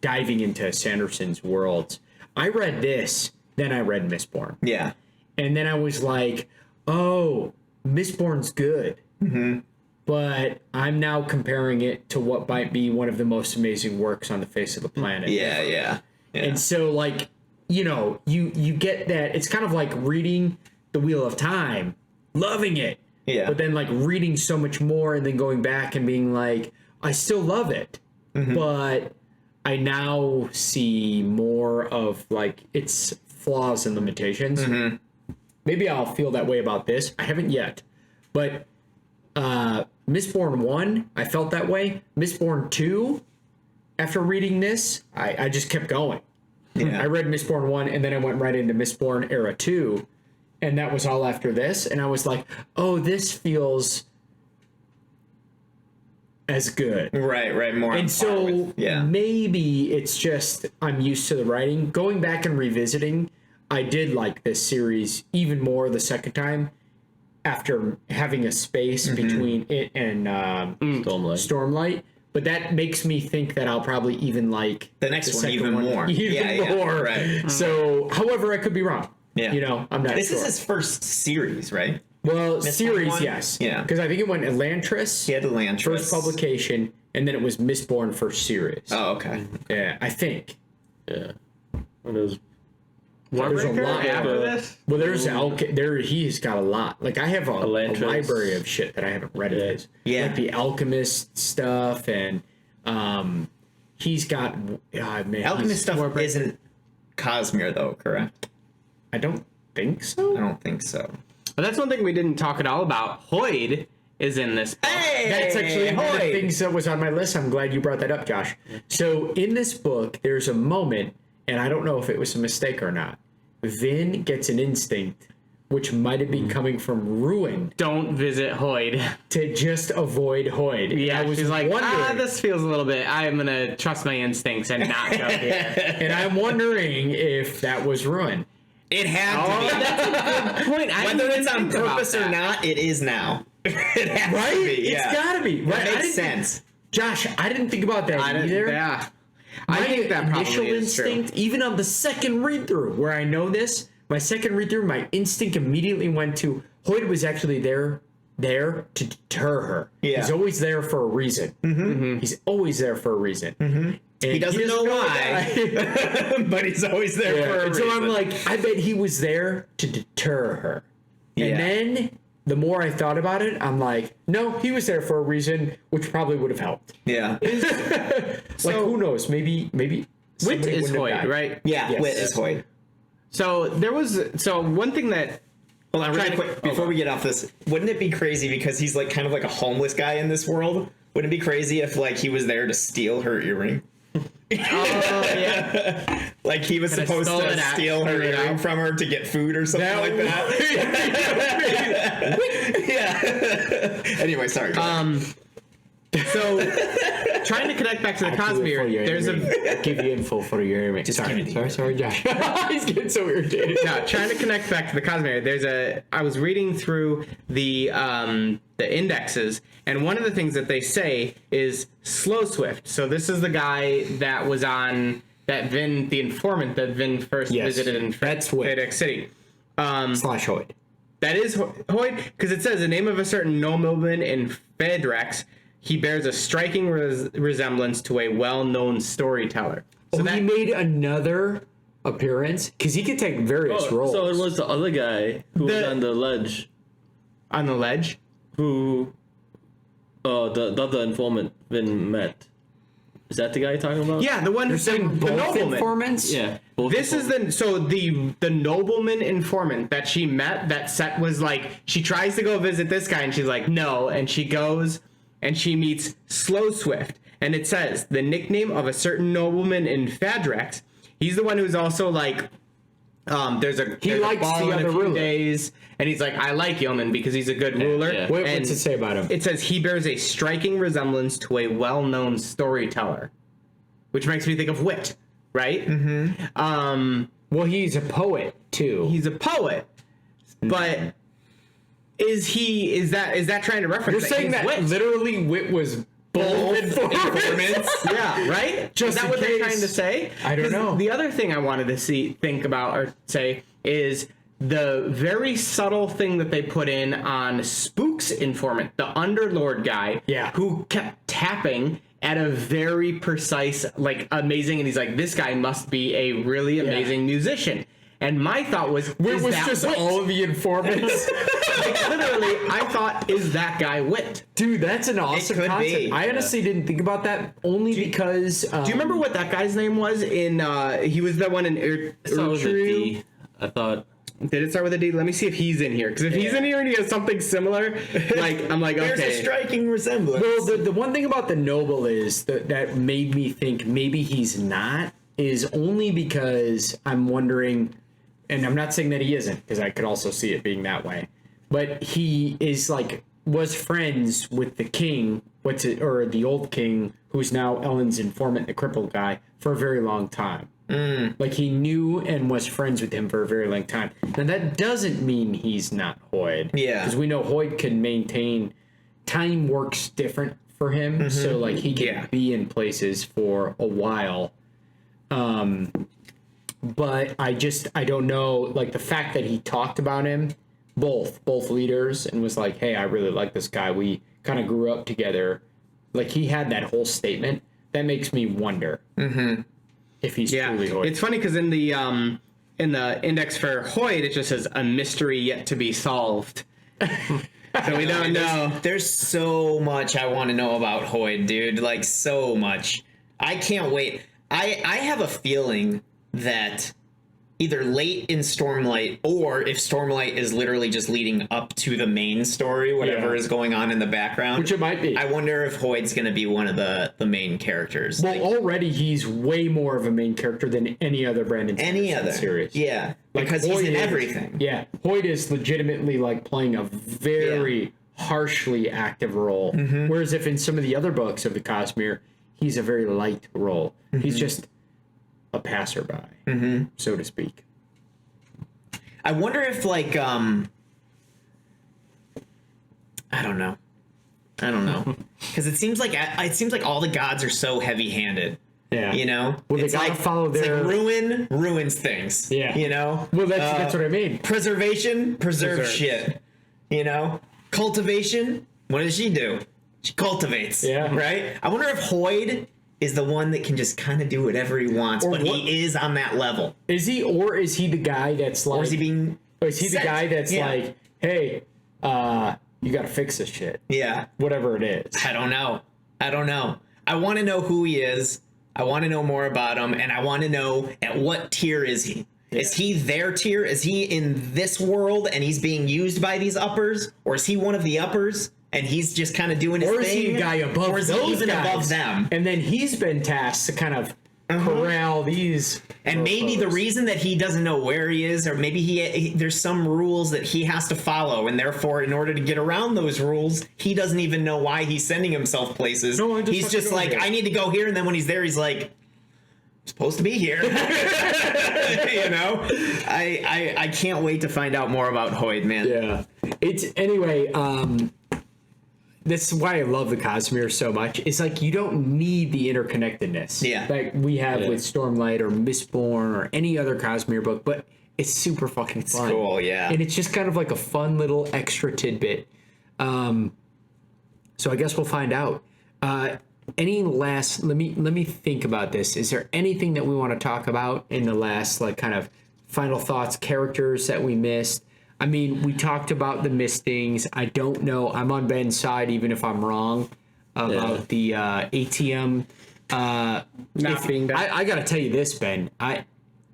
S1: diving into Sanderson's worlds. I read this, then I read Mistborn.
S3: Yeah.
S1: And then I was like, oh, Mistborn's good. Mm-hmm. But I'm now comparing it to what might be one of the most amazing works on the face of the planet.
S3: Yeah.
S1: And so, like, you know, you get that. It's kind of like reading The Wheel of Time, loving it.
S3: Yeah.
S1: But then, like, reading so much more and then going back and being like, I still love it. Mm-hmm. But I now see more of, like, its flaws and limitations. Mm-hmm. Maybe I'll feel that way about this. I haven't yet. But Mistborn 1, I felt that way. Mistborn 2, after reading this, I just kept going. Yeah. I read Mistborn 1, and then I went right into Mistborn Era 2, and that was all after this. And I was like, oh, this feels as good.
S3: Right. More.
S1: And so maybe it's just I'm used to the writing. Going back and revisiting, I did like this series even more the second time after having a space between it and Stormlight. But that makes me think that I'll probably even like
S3: the next one even more.
S1: Even more.
S3: Right.
S1: So, however, I could be wrong. Yeah. You know, I'm not
S3: This
S1: sure.
S3: is his first series, right?
S1: Well, series, yes.
S3: Yeah.
S1: Because I think it went Elantris.
S3: He had Elantris.
S1: First publication, and then it was Mistborn first series.
S3: Oh, okay.
S1: Yeah, I think.
S4: Yeah. Well, there's
S1: a lot
S2: after this?
S1: Well, he's got a lot. Like, I have a library of shit that I haven't read of his.
S3: Yeah.
S1: Like the Alchemist stuff, and he's got
S3: Alchemist stuff isn't Cosmere, though, correct?
S1: I don't think so.
S3: I don't think so.
S2: But that's one thing we didn't talk at all about. Hoyd is in this book.
S3: Hey!
S1: That's actually one of the things that was on my list. I'm glad you brought that up, Josh. So in this book, there's a moment, and I don't know if it was a mistake or not. Vin gets an instinct, which might have been coming from Ruin,
S2: Don't visit Hoyd.
S1: to just avoid Hoyd.
S2: Yeah,
S1: was
S2: she's like,
S1: wondering,
S2: this feels a little bit, I'm going to trust my instincts and not go here.
S1: and I'm wondering if that was Ruin.
S3: It had to be.
S2: That's a good point.
S3: Whether it's on purpose or not, it is now. It has
S1: Right?
S3: to be.
S1: It's gotta be. Right?
S3: It makes sense.
S1: Josh, I didn't think about that either.
S2: Yeah.
S1: My
S2: I think that
S1: initial
S2: probably is
S1: instinct,
S2: true.
S1: even on the second read through, where I know this, my second read through, my instinct immediately went to Hoyd was actually there there to deter her.
S3: Yeah.
S1: He's always there for a reason. He's always there for a reason. And
S3: He doesn't know why, but he's always there for a
S1: and
S3: reason.
S1: so I'm like, I bet he was there to deter her.
S3: Yeah.
S1: And then the more I thought about it, I'm like, no, he was there for a reason, which probably would have helped.
S3: Yeah.
S1: Like, who knows? Maybe
S2: Wit
S1: somebody
S2: is
S1: wouldn't have
S2: Hoyd,
S1: died.
S2: right?
S3: Yeah,
S1: Yes.
S3: Wit is Hoyd.
S2: So one thing that
S3: Hold on, really
S2: Trying to-
S3: quick, before we get off this, wouldn't it be crazy because he's like kind of like a homeless guy in this world? Wouldn't it be crazy if like he was there to steal her earring?
S2: yeah.
S3: Like he was supposed
S2: stole
S3: to
S2: it at-
S3: steal her
S2: figured it
S3: earring
S2: out.
S3: from her to get food or something like that. Yeah. Anyway, sorry.
S2: So trying to connect back to the Cosmere, there's
S1: give you info for your earring. Sorry, Josh. He's getting so irritated.
S2: no, trying to connect back to the Cosmere. I was reading through the indexes, and one of the things that they say is Slow Swift. So this is the guy that was on that Vin, the informant that Vin first
S1: Yes,
S2: visited in
S1: that's Wit.
S2: FedEx City.
S1: / Hoyd.
S2: That is Hoyd, because it says the name of a certain nobleman in Fedrex. He bears a striking resemblance to a well-known storyteller. So
S1: he made another appearance because he could take various roles.
S4: So it was the other guy who was on the ledge,
S2: on the ledge.
S4: who the other informant Vin met. Is that the guy you're talking about?
S2: Yeah, the one who's the
S1: both
S2: nobleman.
S1: informants.
S4: Yeah. both
S2: This is the nobleman informant that she met. That set was like she tries to go visit this guy and she's like no, and she goes and she meets Slow Swift, and it says the nickname of a certain nobleman in Fadrex. He's the one who's also like there's a
S1: likes
S2: ball
S1: the
S2: in
S1: other
S2: a few
S1: ruler.
S2: days, and he's like I like Yeoman because he's a good ruler.
S4: yeah.
S1: What's
S2: And
S1: it say about him?
S2: it says he bears a striking resemblance to a well-known storyteller, which makes me think of Wit, right?
S1: Well, he's a poet too.
S2: He's a poet, but is that trying to reference?
S1: You're saying
S2: he's
S1: that
S2: Wit?
S1: literally Wit was both informants?
S2: Yeah, right.
S1: Just
S2: is that
S1: in
S2: what they're
S1: case.
S2: trying to say?
S1: I don't
S2: 'Cause
S1: know.
S2: The other thing I wanted to think about or say is the very subtle thing that they put in on Spook's informant, the Underlord guy,
S1: Yeah.
S2: who kept tapping at a very precise, like amazing, and he's like, this guy must be a really amazing musician. And my thought was,
S1: Wit
S2: is
S1: was
S2: that
S1: just
S2: Wit?
S1: all of the informants.
S2: Like, literally, I thought, is that guy Wit?
S1: Dude, that's an awesome
S3: could
S1: concept.
S3: be.
S1: I honestly didn't think about that only because.
S2: Do you remember what that guy's name was? In he was the one in
S4: It started with a D. I thought.
S2: Did it start with a D? Let me see if he's in here. Because if he's in here and he has something similar, like I'm like,
S3: There's a
S2: okay.
S3: striking resemblance.
S1: Well, the one thing about the noble is that made me think maybe he's not is only because I'm wondering, and I'm not saying that he isn't because I could also see it being that way, but he is like was friends with the king, or the old king who's now Ellen's informant, the crippled guy, for a very long time. Like he knew and was friends with him for a very long time. Now that doesn't mean he's not Hoyd.
S3: Yeah.
S1: Because we know Hoyd can maintain. Time works different for him, so like he can be in places for a while. But I don't know, like the fact that he talked about him, both leaders, and was like, hey, I really like this guy. We kind of grew up together. Like he had that whole statement. That makes me wonder if he's truly Hoyd.
S2: It's funny because in the index for Hoyd, it just says a mystery yet to be solved. So we don't know.
S3: There's so much I want to know about Hoyd, dude. Like, so much. I can't wait. I have a feeling that either late in Stormlight, or if Stormlight is literally just leading up to the main story, whatever
S1: Yeah.
S3: is going on in the background.
S1: Which it might be.
S3: I wonder if Hoyd's going to be one of the main characters.
S1: Well, already he's way more of a main character than any other Brandon
S3: Any
S1: Sanderson
S3: other
S1: series.
S3: Yeah.
S1: Like,
S3: Because he's
S1: Hoyd
S3: in
S1: is-
S3: everything.
S1: Yeah, Hoyd is legitimately like playing a very harshly active role. Whereas if in some of the other books of the Cosmere, he's a very light role. He's just a passerby, so to speak.
S3: I wonder if, like, I don't know. Because it seems like all the gods are so heavy-handed.
S1: Yeah.
S3: You know?
S1: Well, they
S3: It's
S1: gotta follow
S3: it's
S1: their-
S3: like ruin ruins things.
S1: Yeah.
S3: You know?
S1: Well, that's what I mean.
S3: Preservation preserves
S2: Preserves.
S3: shit. You know? cultivation. What does she do? She cultivates.
S1: Yeah.
S3: Right? I wonder if Hoyd is the one that can just kind of do whatever he wants,
S1: Or
S3: but
S1: what-
S3: he is on that level.
S1: Is he, or is he the guy that's like,
S3: Or is he being
S1: or is he the
S3: sent?
S1: guy that's
S3: Yeah.
S1: like, hey, you got to fix this shit,
S3: Yeah.
S1: whatever it is.
S3: I don't know. I want to know who he is. I want to know more about him, and I want to know at what tier is he? Is he their tier? Is he in this world and he's being used by these uppers? Or is he one of the uppers and he's just kind of doing his
S1: Or is
S3: thing?
S1: he a guy above
S3: Or is
S1: those
S3: he even
S1: guys?
S3: above them?
S1: And then he's been tasked to kind of corral these.
S3: And maybe the reason that he doesn't know where he is, or maybe there's some rules that he has to follow, and therefore, in order to get around those rules, he doesn't even know why he's sending himself places.
S1: No, I just
S3: he's
S1: have to
S3: just
S1: go
S3: like,
S1: here.
S3: I need to go here, and then when he's there, he's like, I'm supposed to be here. You know, I can't wait to find out more about Hoyd, man.
S1: Yeah. It's anyway. That's why I love the Cosmere so much. It's like you don't need the interconnectedness, like we have with Stormlight or Mistborn or any other Cosmere book, but it's super fucking fun.
S3: cool, yeah.
S1: And it's just kind of like a fun little extra tidbit. So I guess we'll find out. Any last? Let me think about this. Is there anything that we want to talk about in the last, like, kind of final thoughts? Characters that we missed. I mean, we talked about the mistings. I don't know. I'm on Ben's side, even if I'm wrong about the ATM
S2: Not being back.
S1: I gotta tell you this, Ben.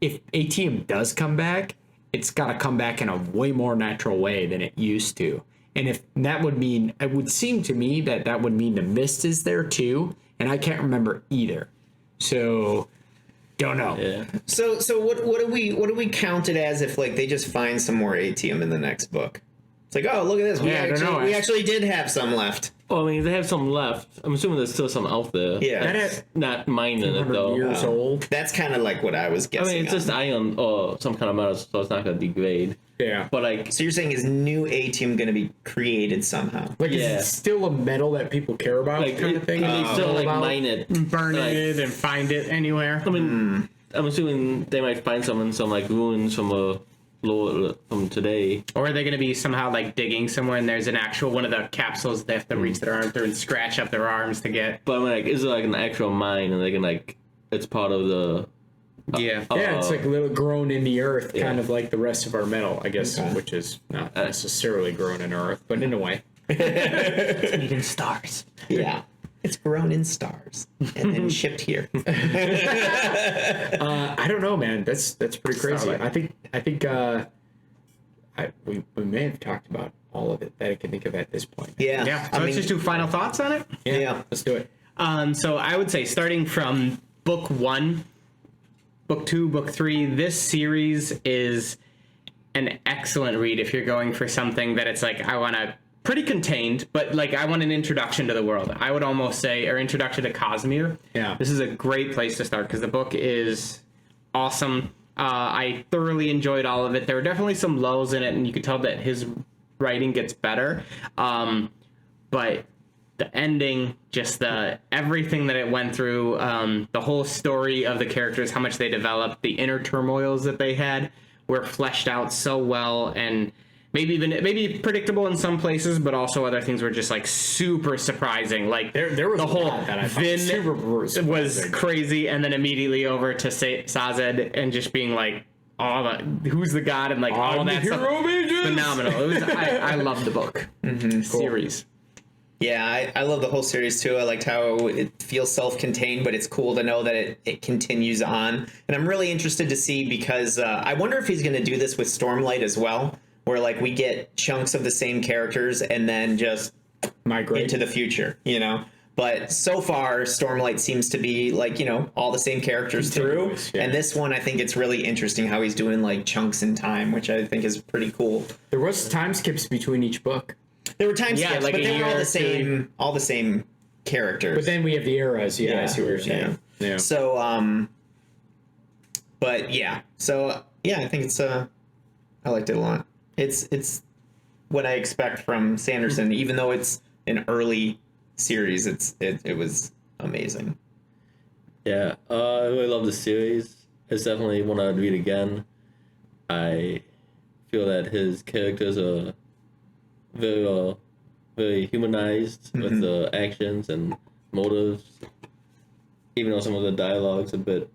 S1: If ATM does come back, it's gotta come back in a way more natural way than it used to. And if that would mean, it would seem to me that would mean the mist is there too, and I can't remember either. So don't know.
S4: Yeah.
S3: So what do we count it as if, like, they just find some more ATM in the next book? It's like, oh, look at this.
S1: Yeah, I don't know.
S3: We actually did have some left.
S4: Well, I mean, they have some left. I'm assuming there's still some out there.
S3: Yeah.
S1: That is
S4: Not mining it
S1: 100
S4: though.
S1: years old.
S3: That's kind of like what I was
S4: I
S3: guessing.
S4: mean, it's just
S3: on.
S4: iron or some kind of metal, so it's not gonna degrade.
S1: Yeah.
S4: But like,
S3: So you're saying is new ATM going to be created somehow?
S1: Like, is
S4: Yeah.
S1: it still a metal that people care about,
S4: like
S1: kind of thing?
S4: they still like
S1: About?
S4: mine it,
S2: Burn
S4: like,
S2: it and find it anywhere.
S4: I mean, I'm assuming they might find some in some like ruins from from today.
S2: Or are they going to be somehow like digging somewhere and there's an actual one of the capsules they have to reach their arm through and scratch up their arms to get?
S4: But I mean, like, is it like an actual mine and they can like it's part of the
S2: Yeah.
S1: Yeah, it's like a little grown in the earth,
S4: Yeah.
S1: kind of like the rest of our metal, I guess,
S3: Okay.
S1: which is not necessarily grown in earth, but in a way.
S2: Eating stars.
S3: Yeah. It's grown in stars and then shipped here.
S1: I don't know, man. That's pretty crazy.
S2: Starlight.
S1: I think we may have talked about all of it that I can think of at this point.
S3: Yeah.
S2: Yeah. So let's just do final thoughts on it.
S3: Yeah.
S1: Let's do it.
S2: So I would say starting from book 1, book 2, book 3, this series is an excellent read if you're going for something that it's like, I want to pretty contained, but like I want an introduction to the world. I would almost say, or introduction to Cosmere.
S1: Yeah.
S2: This is a great place to start because the book is awesome. I thoroughly enjoyed all of it. There were definitely some lulls in it, and you could tell that his writing gets better. But the ending, just the everything that it went through, the whole story of the characters, how much they developed, the inner turmoils that they had were fleshed out so well, and maybe predictable in some places, but also other things were just like super surprising. Like
S1: There was
S2: the
S1: a
S2: whole
S1: lot that I thought
S2: Vin
S1: super
S2: was
S1: surprising.
S2: crazy, and then immediately over to Sazed and just being like, who's the god, and like all
S1: I'm
S2: that
S1: the
S2: stuff.
S1: hero of ages.
S2: Phenomenal. It was. I love the book series.
S3: Yeah, I love the whole series too. I liked how it feels self-contained, but it's cool to know that it continues on. And I'm really interested to see because I wonder if he's going to do this with Stormlight as well, where like we get chunks of the same characters and then just
S1: Migrate.
S3: into the future, you know? But so far, Stormlight seems to be like, you know, all the same characters through.
S1: Continuous, yeah.
S3: And this one, I think it's really interesting how he's doing like chunks in time, which I think is pretty cool.
S1: There was time skips between each book.
S3: There were time
S2: Yeah,
S3: skips,
S2: like
S3: but
S2: a
S3: they were
S2: year
S3: all the same characters.
S1: But then we have the eras. Yeah, I see what you're saying. Yeah.
S3: So, but yeah. So yeah, I think it's I liked it a lot. It's what I expect from Sanderson, even though it's an early series. It was amazing.
S4: Yeah, I really love the series. It's definitely one I'd read again. I feel that his characters are very well very humanized with the actions and motives. Even though some of the dialogue's a bit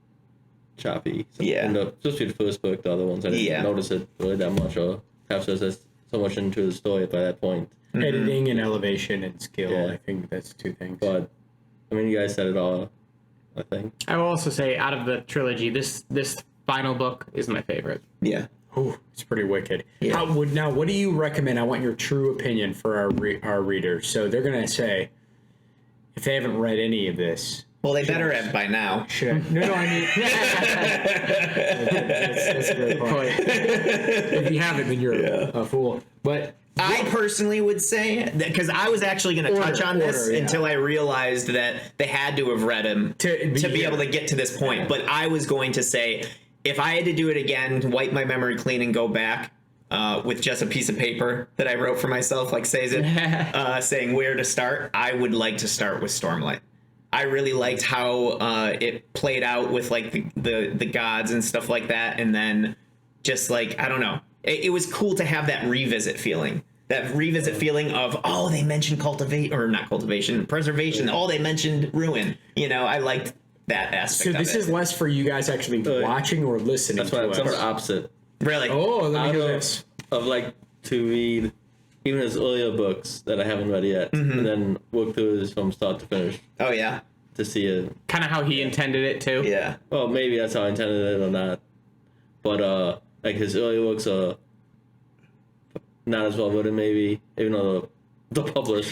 S4: choppy. Especially the first book, the other ones I didn't notice it really that much, or perhaps there's so much into the story by that point.
S1: Editing and elevation and skill, I think that's two things.
S4: But I mean, you guys said it all, I think.
S2: I will also say, out of the trilogy, this final book is my favorite.
S3: Yeah.
S1: Ooh, it's pretty wicked.
S3: Yeah.
S1: Now, what do you recommend? I want your true opinion for our readers. So they're going to say, if they haven't read any of this...
S3: Well, they better have by now.
S1: Should I? No, I mean... that's a great point. If you haven't, then you're a fool. But...
S3: I personally would say that, because I was actually going to touch on this until I realized that they had to have read him to be able to get to this point. But I was going to say, if I had to do it again, wipe my memory clean and go back with just a piece of paper that I wrote for myself, like says it, saying where to start, I would like to start with Stormlight. I really liked how it played out with like the gods and stuff like that, and then just like, I don't know. It was cool to have that revisit feeling. That revisit feeling of, oh, they mentioned preservation. Oh, they mentioned ruin. You know, I liked that aspect of it.
S1: So this is less for you guys actually watching or listening
S4: That's why
S1: to
S4: I'm
S1: us.
S4: sort of opposite.
S3: Really?
S1: Oh, let me
S4: Out
S1: do
S4: of-
S1: this.
S4: Of like to read even his earlier books that I haven't read yet, and then work through his from start to finish
S3: Oh, yeah.
S4: to see it.
S2: Kind of how he intended it, too.
S3: Yeah.
S4: Well, maybe that's how I intended it or not. But like his earlier works are not as well written, maybe, even though the publisher.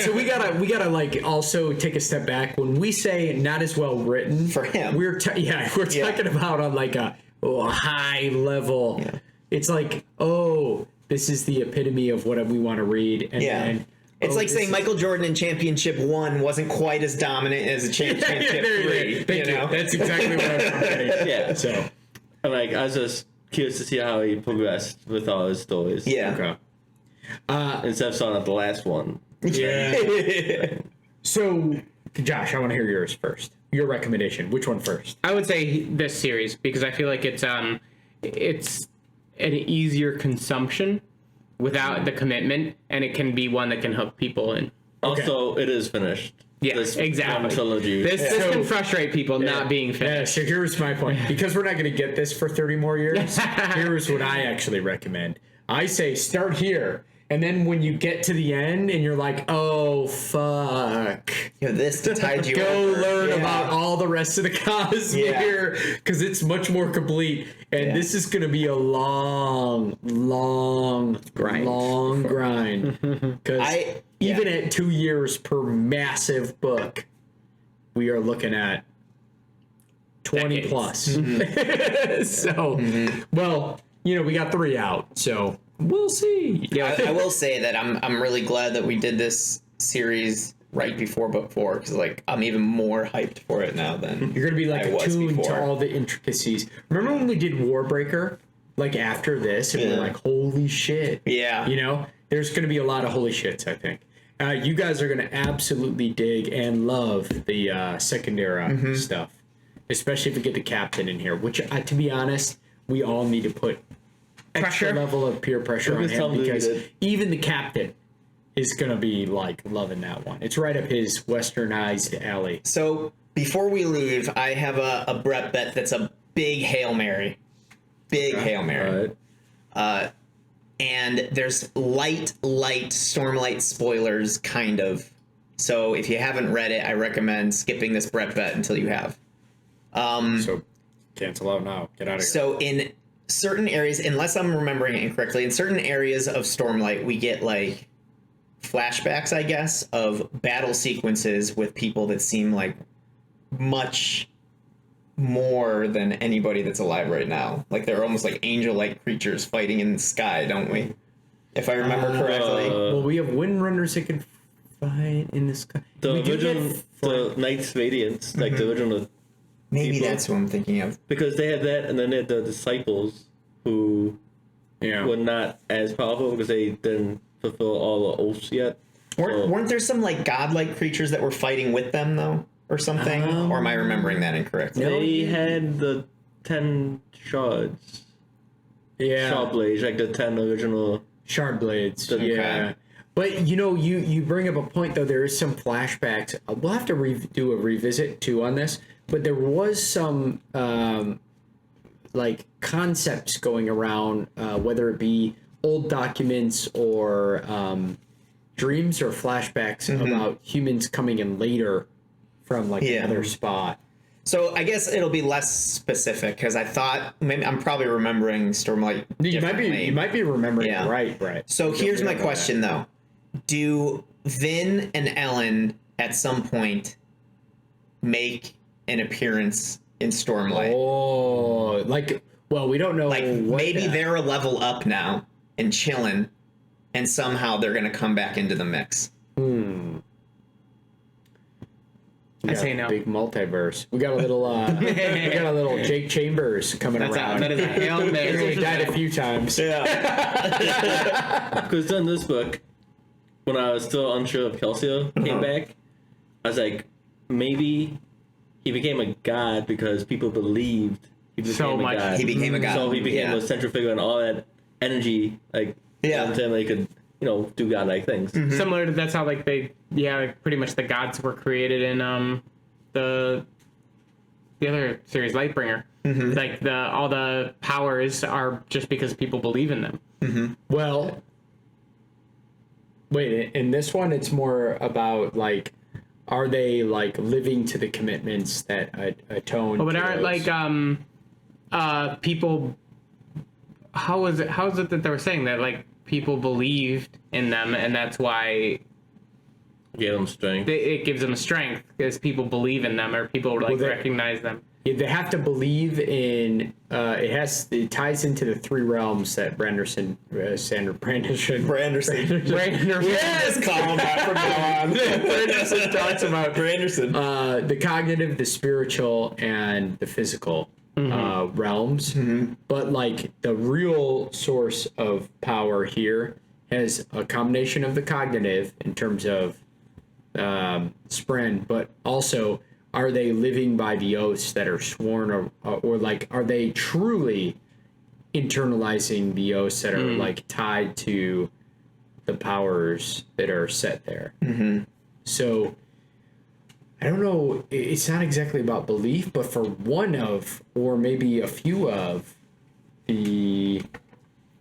S1: So we gotta like also take a step back. When we say not as well written
S3: For him.
S1: we're talking about on like a high level.
S3: Yeah.
S1: It's like, oh, this is the epitome of what we want to read, and then
S3: It's like
S1: this
S3: saying
S1: is-
S3: Michael Jordan in Championship 1 wasn't quite as dominant as a Championship 3.
S1: Thank you.
S3: know?
S1: That's exactly what I'm getting.
S4: Yeah.
S1: So
S4: And like I was just curious to see how he progressed with all his stories.
S3: Yeah.
S1: okay.
S4: Instead of starting at the last one.
S1: Yeah. So Josh, I want to hear yours first. Your recommendation. Which one first?
S2: I would say this series, because I feel like it's an easier consumption without the commitment, and it can be one that can hook people in.
S4: Also, it is finished.
S2: Yeah,
S4: This
S2: exactly.
S4: one trilogy.
S2: This
S1: So-
S2: can frustrate people not being
S1: Yeah,
S2: finished.
S1: so here's my point. Because we're not going to get this for 30 more years, here's what I actually recommend. I say start here, and then when you get to the end and you're like, oh, fuck.
S3: This to tide you
S1: Go
S3: over.
S1: learn
S3: Yeah.
S1: about all the rest of the Cosmere, because it's much more complete. And this is going to be a long grind. Because even at 2 years per massive book, we are looking at 20
S2: Decades.
S1: plus. So, well, we got 3 out, so we'll see.
S2: Yeah,
S3: I will say that I'm really glad that we did this series right before book 4, because like I'm even more hyped for it now than
S1: You're going to be like
S3: I was
S1: attuned
S3: before.
S1: to all the intricacies. Remember when we did Warbreaker? Like after this, and we're like, holy shit.
S3: Yeah.
S1: There's going to be a lot of holy shits, I think. You guys are going to absolutely dig and love the Secondera stuff, especially if we get the captain in here, which, to be honest, we all need to put extra
S2: Pressure.
S1: level of peer pressure on
S4: Maybe
S1: him,
S4: something
S1: because
S4: that-
S1: even the captain is going to be like loving that one. It's right up his westernized alley.
S3: So before we leave, I have a Brett bet that's a big Hail Mary. Big Hail Mary.
S4: All right.
S3: And there's light Stormlight spoilers, kind of. So if you haven't read it, I recommend skipping this Brett bet until you have.
S1: So cancel out now. Get out of here.
S3: So in certain areas, unless I'm remembering it incorrectly, in certain areas of Stormlight, we get like flashbacks, I guess, of battle sequences with people that seem like much more than anybody that's alive right now. Like they're almost like angel-like creatures fighting in the sky, don't we? If I remember correctly.
S1: Well, we have windrunners that can fight in the sky.
S4: The
S1: We do
S4: original,
S1: get
S4: the Knights Radiance, like the original,
S3: Maybe
S4: people-
S3: that's who I'm thinking of.
S4: because they had that, and then they had the disciples who were not as powerful because they didn't fulfill all the oaths yet.
S3: Weren't there some like godlike creatures that were fighting with them though, or something? Or am I remembering that incorrectly?
S4: They had the 10 shards,
S1: Yeah.
S4: shard blades, like the 10 original.
S1: Shard blades.
S4: Okay.
S1: Yeah. But you bring up a point though. There is some flashbacks. We'll have to do a revisit too on this. But there was some like concepts going around, whether it be old documents or dreams or flashbacks about humans coming in later from like another spot.
S3: So I guess it'll be less specific because I thought maybe I'm probably remembering Stormlight.
S1: You might be remembering it right.
S3: So here's my question though: do Vin and Ellen at some point make an appearance in Stormlight?
S1: Oh, we don't know.
S3: Like maybe they're a level up now and chilling, and somehow they're gonna come back into the mix.
S2: I say no.
S1: Big multiverse. We got a little Jake Chambers coming around.
S2: That is a Hail Mary.
S1: He's died a few times.
S4: Yeah. Because in this book, when I was still unsure if Kelsier came back, I was like, maybe he became a god because people believed he became a god.
S3: He became a god.
S4: So he became a central figure, and all that energy, like, they could, do godlike things.
S2: Similar to that's how like pretty much the gods were created in the other series, Lightbringer. Like all the powers are just because people believe in them.
S1: Well, wait, in this one it's more about like, are they like living to the commitments that atone?
S2: But
S1: to
S2: aren't
S1: those?
S2: like people? How is it that they were saying that like people believed in them and that's why
S4: Gave them strength.
S2: it gives them strength because people believe in them or people like recognize them.
S1: Yeah, they have to believe in. It ties into the three realms that Branderson.
S3: Yes, call him that from now on.
S1: Branderson talks about
S3: Branderson.
S1: the cognitive, the spiritual, and the physical realms. But like the real source of power here has a combination of the cognitive in terms of Spren, but also, are they living by the oaths that are sworn, or like, are they truly internalizing the oaths that are like tied to the powers that are set there? So I don't know. It's not exactly about belief, but for one of, or maybe a few of the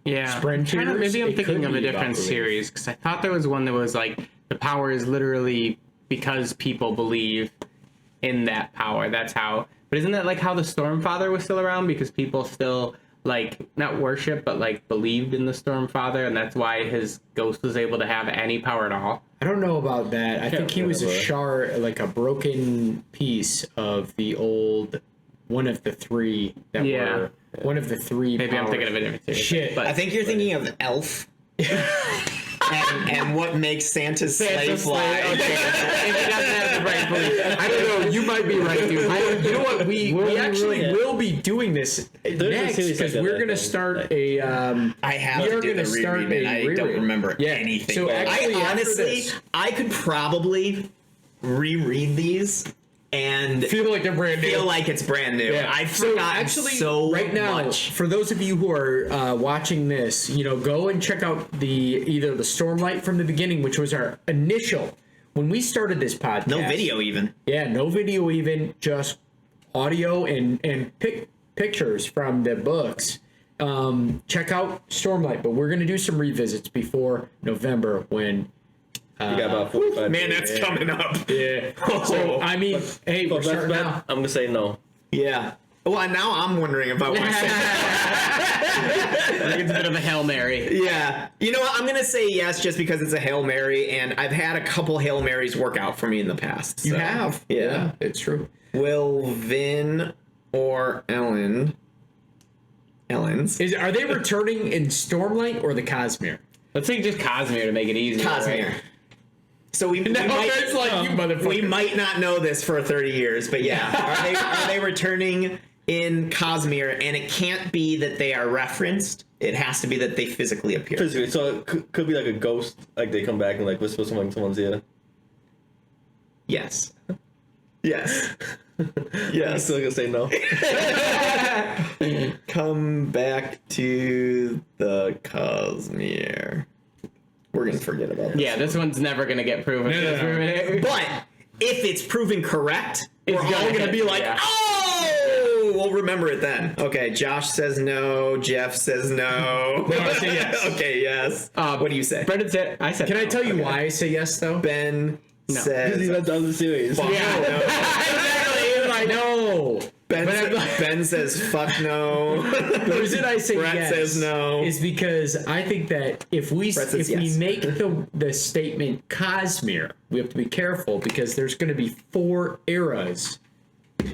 S1: Spren tutors,
S2: maybe I'm
S1: it
S2: thinking
S1: could
S2: of a
S1: be about
S2: different
S1: belief.
S2: series because I thought there was one that was like the power is literally because people believe in that power. That's how. But isn't that like how the Stormfather was still around because people still like not worship but like believed in the Stormfather and that's why his ghost was able to have any power at all?
S1: I don't know about that. I think he was a shard, like a broken piece of the old one of the three that were one of the three.
S2: Maybe
S1: powers.
S2: I'm thinking of a different series.
S1: Shit.
S2: But
S3: I think you're thinking of Elf. and what makes Santa's sleigh fly.
S2: Okay. If he doesn't have the right belief.
S1: I don't know. You might be right, dude. You know what? We actually will be doing this next because we're gonna start a.
S3: I have
S1: we
S3: to
S1: are
S3: do
S1: gonna
S3: the
S1: start
S3: reread, man. I don't remember anything.
S1: So actually,
S3: I honestly,
S1: this,
S3: I could probably reread these and
S1: feel like they're brand new.
S3: Feel like it's brand new.
S1: Yeah.
S3: I've forgotten so
S1: right now,
S3: much.
S1: for those of you who are watching this, go and check out either the Stormlight from the beginning, which was our initial when we started this podcast.
S3: No video even.
S1: Yeah, no video even, just audio and pictures from the books. Check out Stormlight, but we're gonna do some revisits before November when.
S4: You got about 45
S3: Man,
S4: days.
S3: that's coming up.
S1: Yeah. So I mean, hey, we're starting now.
S4: I'm gonna say no.
S3: Yeah. Well, now I'm wondering about myself.
S2: I think it's a bit of a Hail Mary.
S3: Yeah. You know what? I'm going to say yes just because it's a Hail Mary, and I've had a couple Hail Marys work out for me in the past.
S1: You
S3: so,
S1: have.
S3: Yeah.
S1: It's true.
S3: Will Vin or Ellen's?
S1: Are they returning in Stormlight or the Cosmere?
S2: Let's say just Cosmere to make it easy.
S3: Cosmere.
S2: Right?
S3: So we
S1: No, it's like you motherfucker.
S3: We might not know this for 30 years, but yeah. Are they returning in Cosmere? And it can't be that they are referenced. It has to be that they physically appear.
S4: Physically, so it could be like a ghost, like they come back and like whisper something in someone's ear.
S3: Yes. Yes.
S4: I'm
S3: Yes.
S4: still gonna say no.
S3: Come back to the Cosmere. We're gonna forget about this.
S2: Yeah, this one's never gonna get proven.
S1: No.
S3: But if it's proven correct, we're all
S2: gonna
S3: gonna
S2: hit,
S3: be like,
S2: yeah.
S3: oh, we'll remember it then. Okay, Josh says no. Jeff says no.
S2: No, I say yes.
S3: Okay, yes. What do you say?
S2: Brendan said. I said.
S1: Can I
S2: no.
S1: tell you why I say yes though?
S3: Ben
S4: Because
S3: says.
S4: he's not done the series.
S3: fuck
S1: Yeah.
S3: no.
S1: Exactly. I know.
S3: Ben,
S1: But I'm
S3: sa-
S1: like-
S3: Ben says fuck no.
S1: The reason I say
S3: Brett
S1: yes
S3: says no.
S1: is because I think that if we
S3: Brett says
S1: we
S3: yes.
S1: make the statement Cosmere, we have to be careful because there's going to be 4 eras.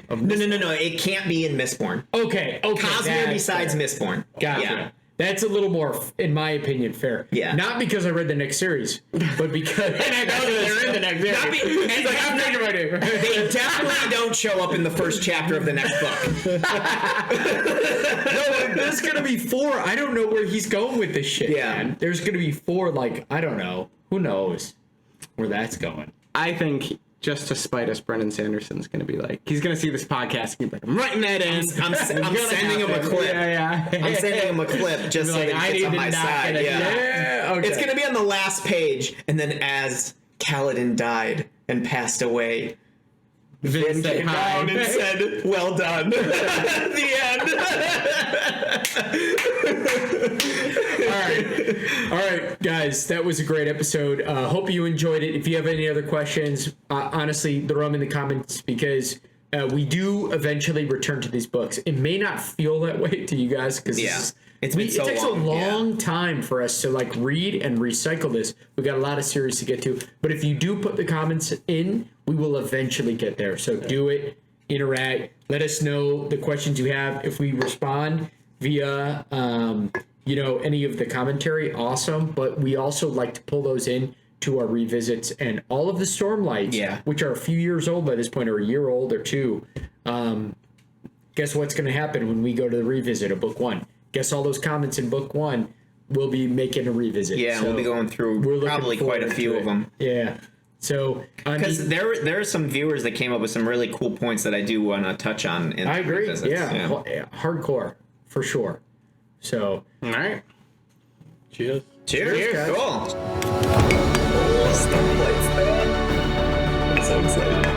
S3: No. It can't be in Mistborn.
S1: Okay.
S3: Cosmere
S1: that's
S3: besides
S1: fair.
S3: Mistborn.
S1: Gotcha.
S3: Yeah.
S1: That's a little more, in my opinion, fair.
S3: Yeah.
S1: Not because I read the next series, but because and I know they're in the next series.
S3: Not be-
S1: He's like, I'm thinking about it.
S3: They definitely don't show up in the first chapter of the next book.
S1: No, there's gonna be 4. I don't know where he's going with this shit,
S3: Yeah.
S1: man. There's gonna be 4. Like, I don't know. Who knows where that's going?
S2: I think just to spite us, Brandon Sanderson's gonna be like, he's gonna see this podcast and be like, I'm writing that in.
S3: I'm sending him a clip.
S2: Yeah.
S3: I'm sending him a clip just so
S1: Like,
S3: that
S1: I
S3: he
S1: need
S3: gets on
S1: to
S3: my
S1: knock
S3: side.
S1: it.
S3: Yeah.
S1: Yeah. Okay.
S3: It's going to be on the last page, and then as Kaladin died and passed away, Vin
S2: said
S3: came
S2: hi.
S3: down and said, well done. The end.
S1: All right, guys, that was a great episode. Hope you enjoyed it. If you have any other questions, honestly, throw them in the comments because we do eventually return to these books. It may not feel that way to you guys because
S3: Yeah. It's been so
S1: it takes
S3: long,
S1: a long time for us to like read and recycle this. We got a lot of series to get to, but if you do put the comments in, we will eventually get there. So do it, interact, let us know the questions you have. If we respond via any of the commentary, awesome. But we also like to pull those in to our revisits and all of the Stormlights,
S3: Yeah.
S1: which are a few years old by this point, or a year old or 2. Guess what's going to happen when we go to the revisit of book 1? Guess all those comments in book 1 we'll be making a revisit.
S3: Yeah,
S1: So
S3: we'll be going through
S1: we're looking
S3: probably quite a
S1: forward
S3: few
S1: to
S3: of
S1: it.
S3: them.
S1: Yeah. So
S3: Because there are some viewers that came up with some really cool points that I do want to touch on. In
S1: I
S3: the
S1: agree.
S3: revisits.
S1: Yeah, hardcore for sure. So
S2: All right.
S4: Cheers.
S3: Cheers.
S1: guys.
S3: Cool. Stormlights. I'm so excited.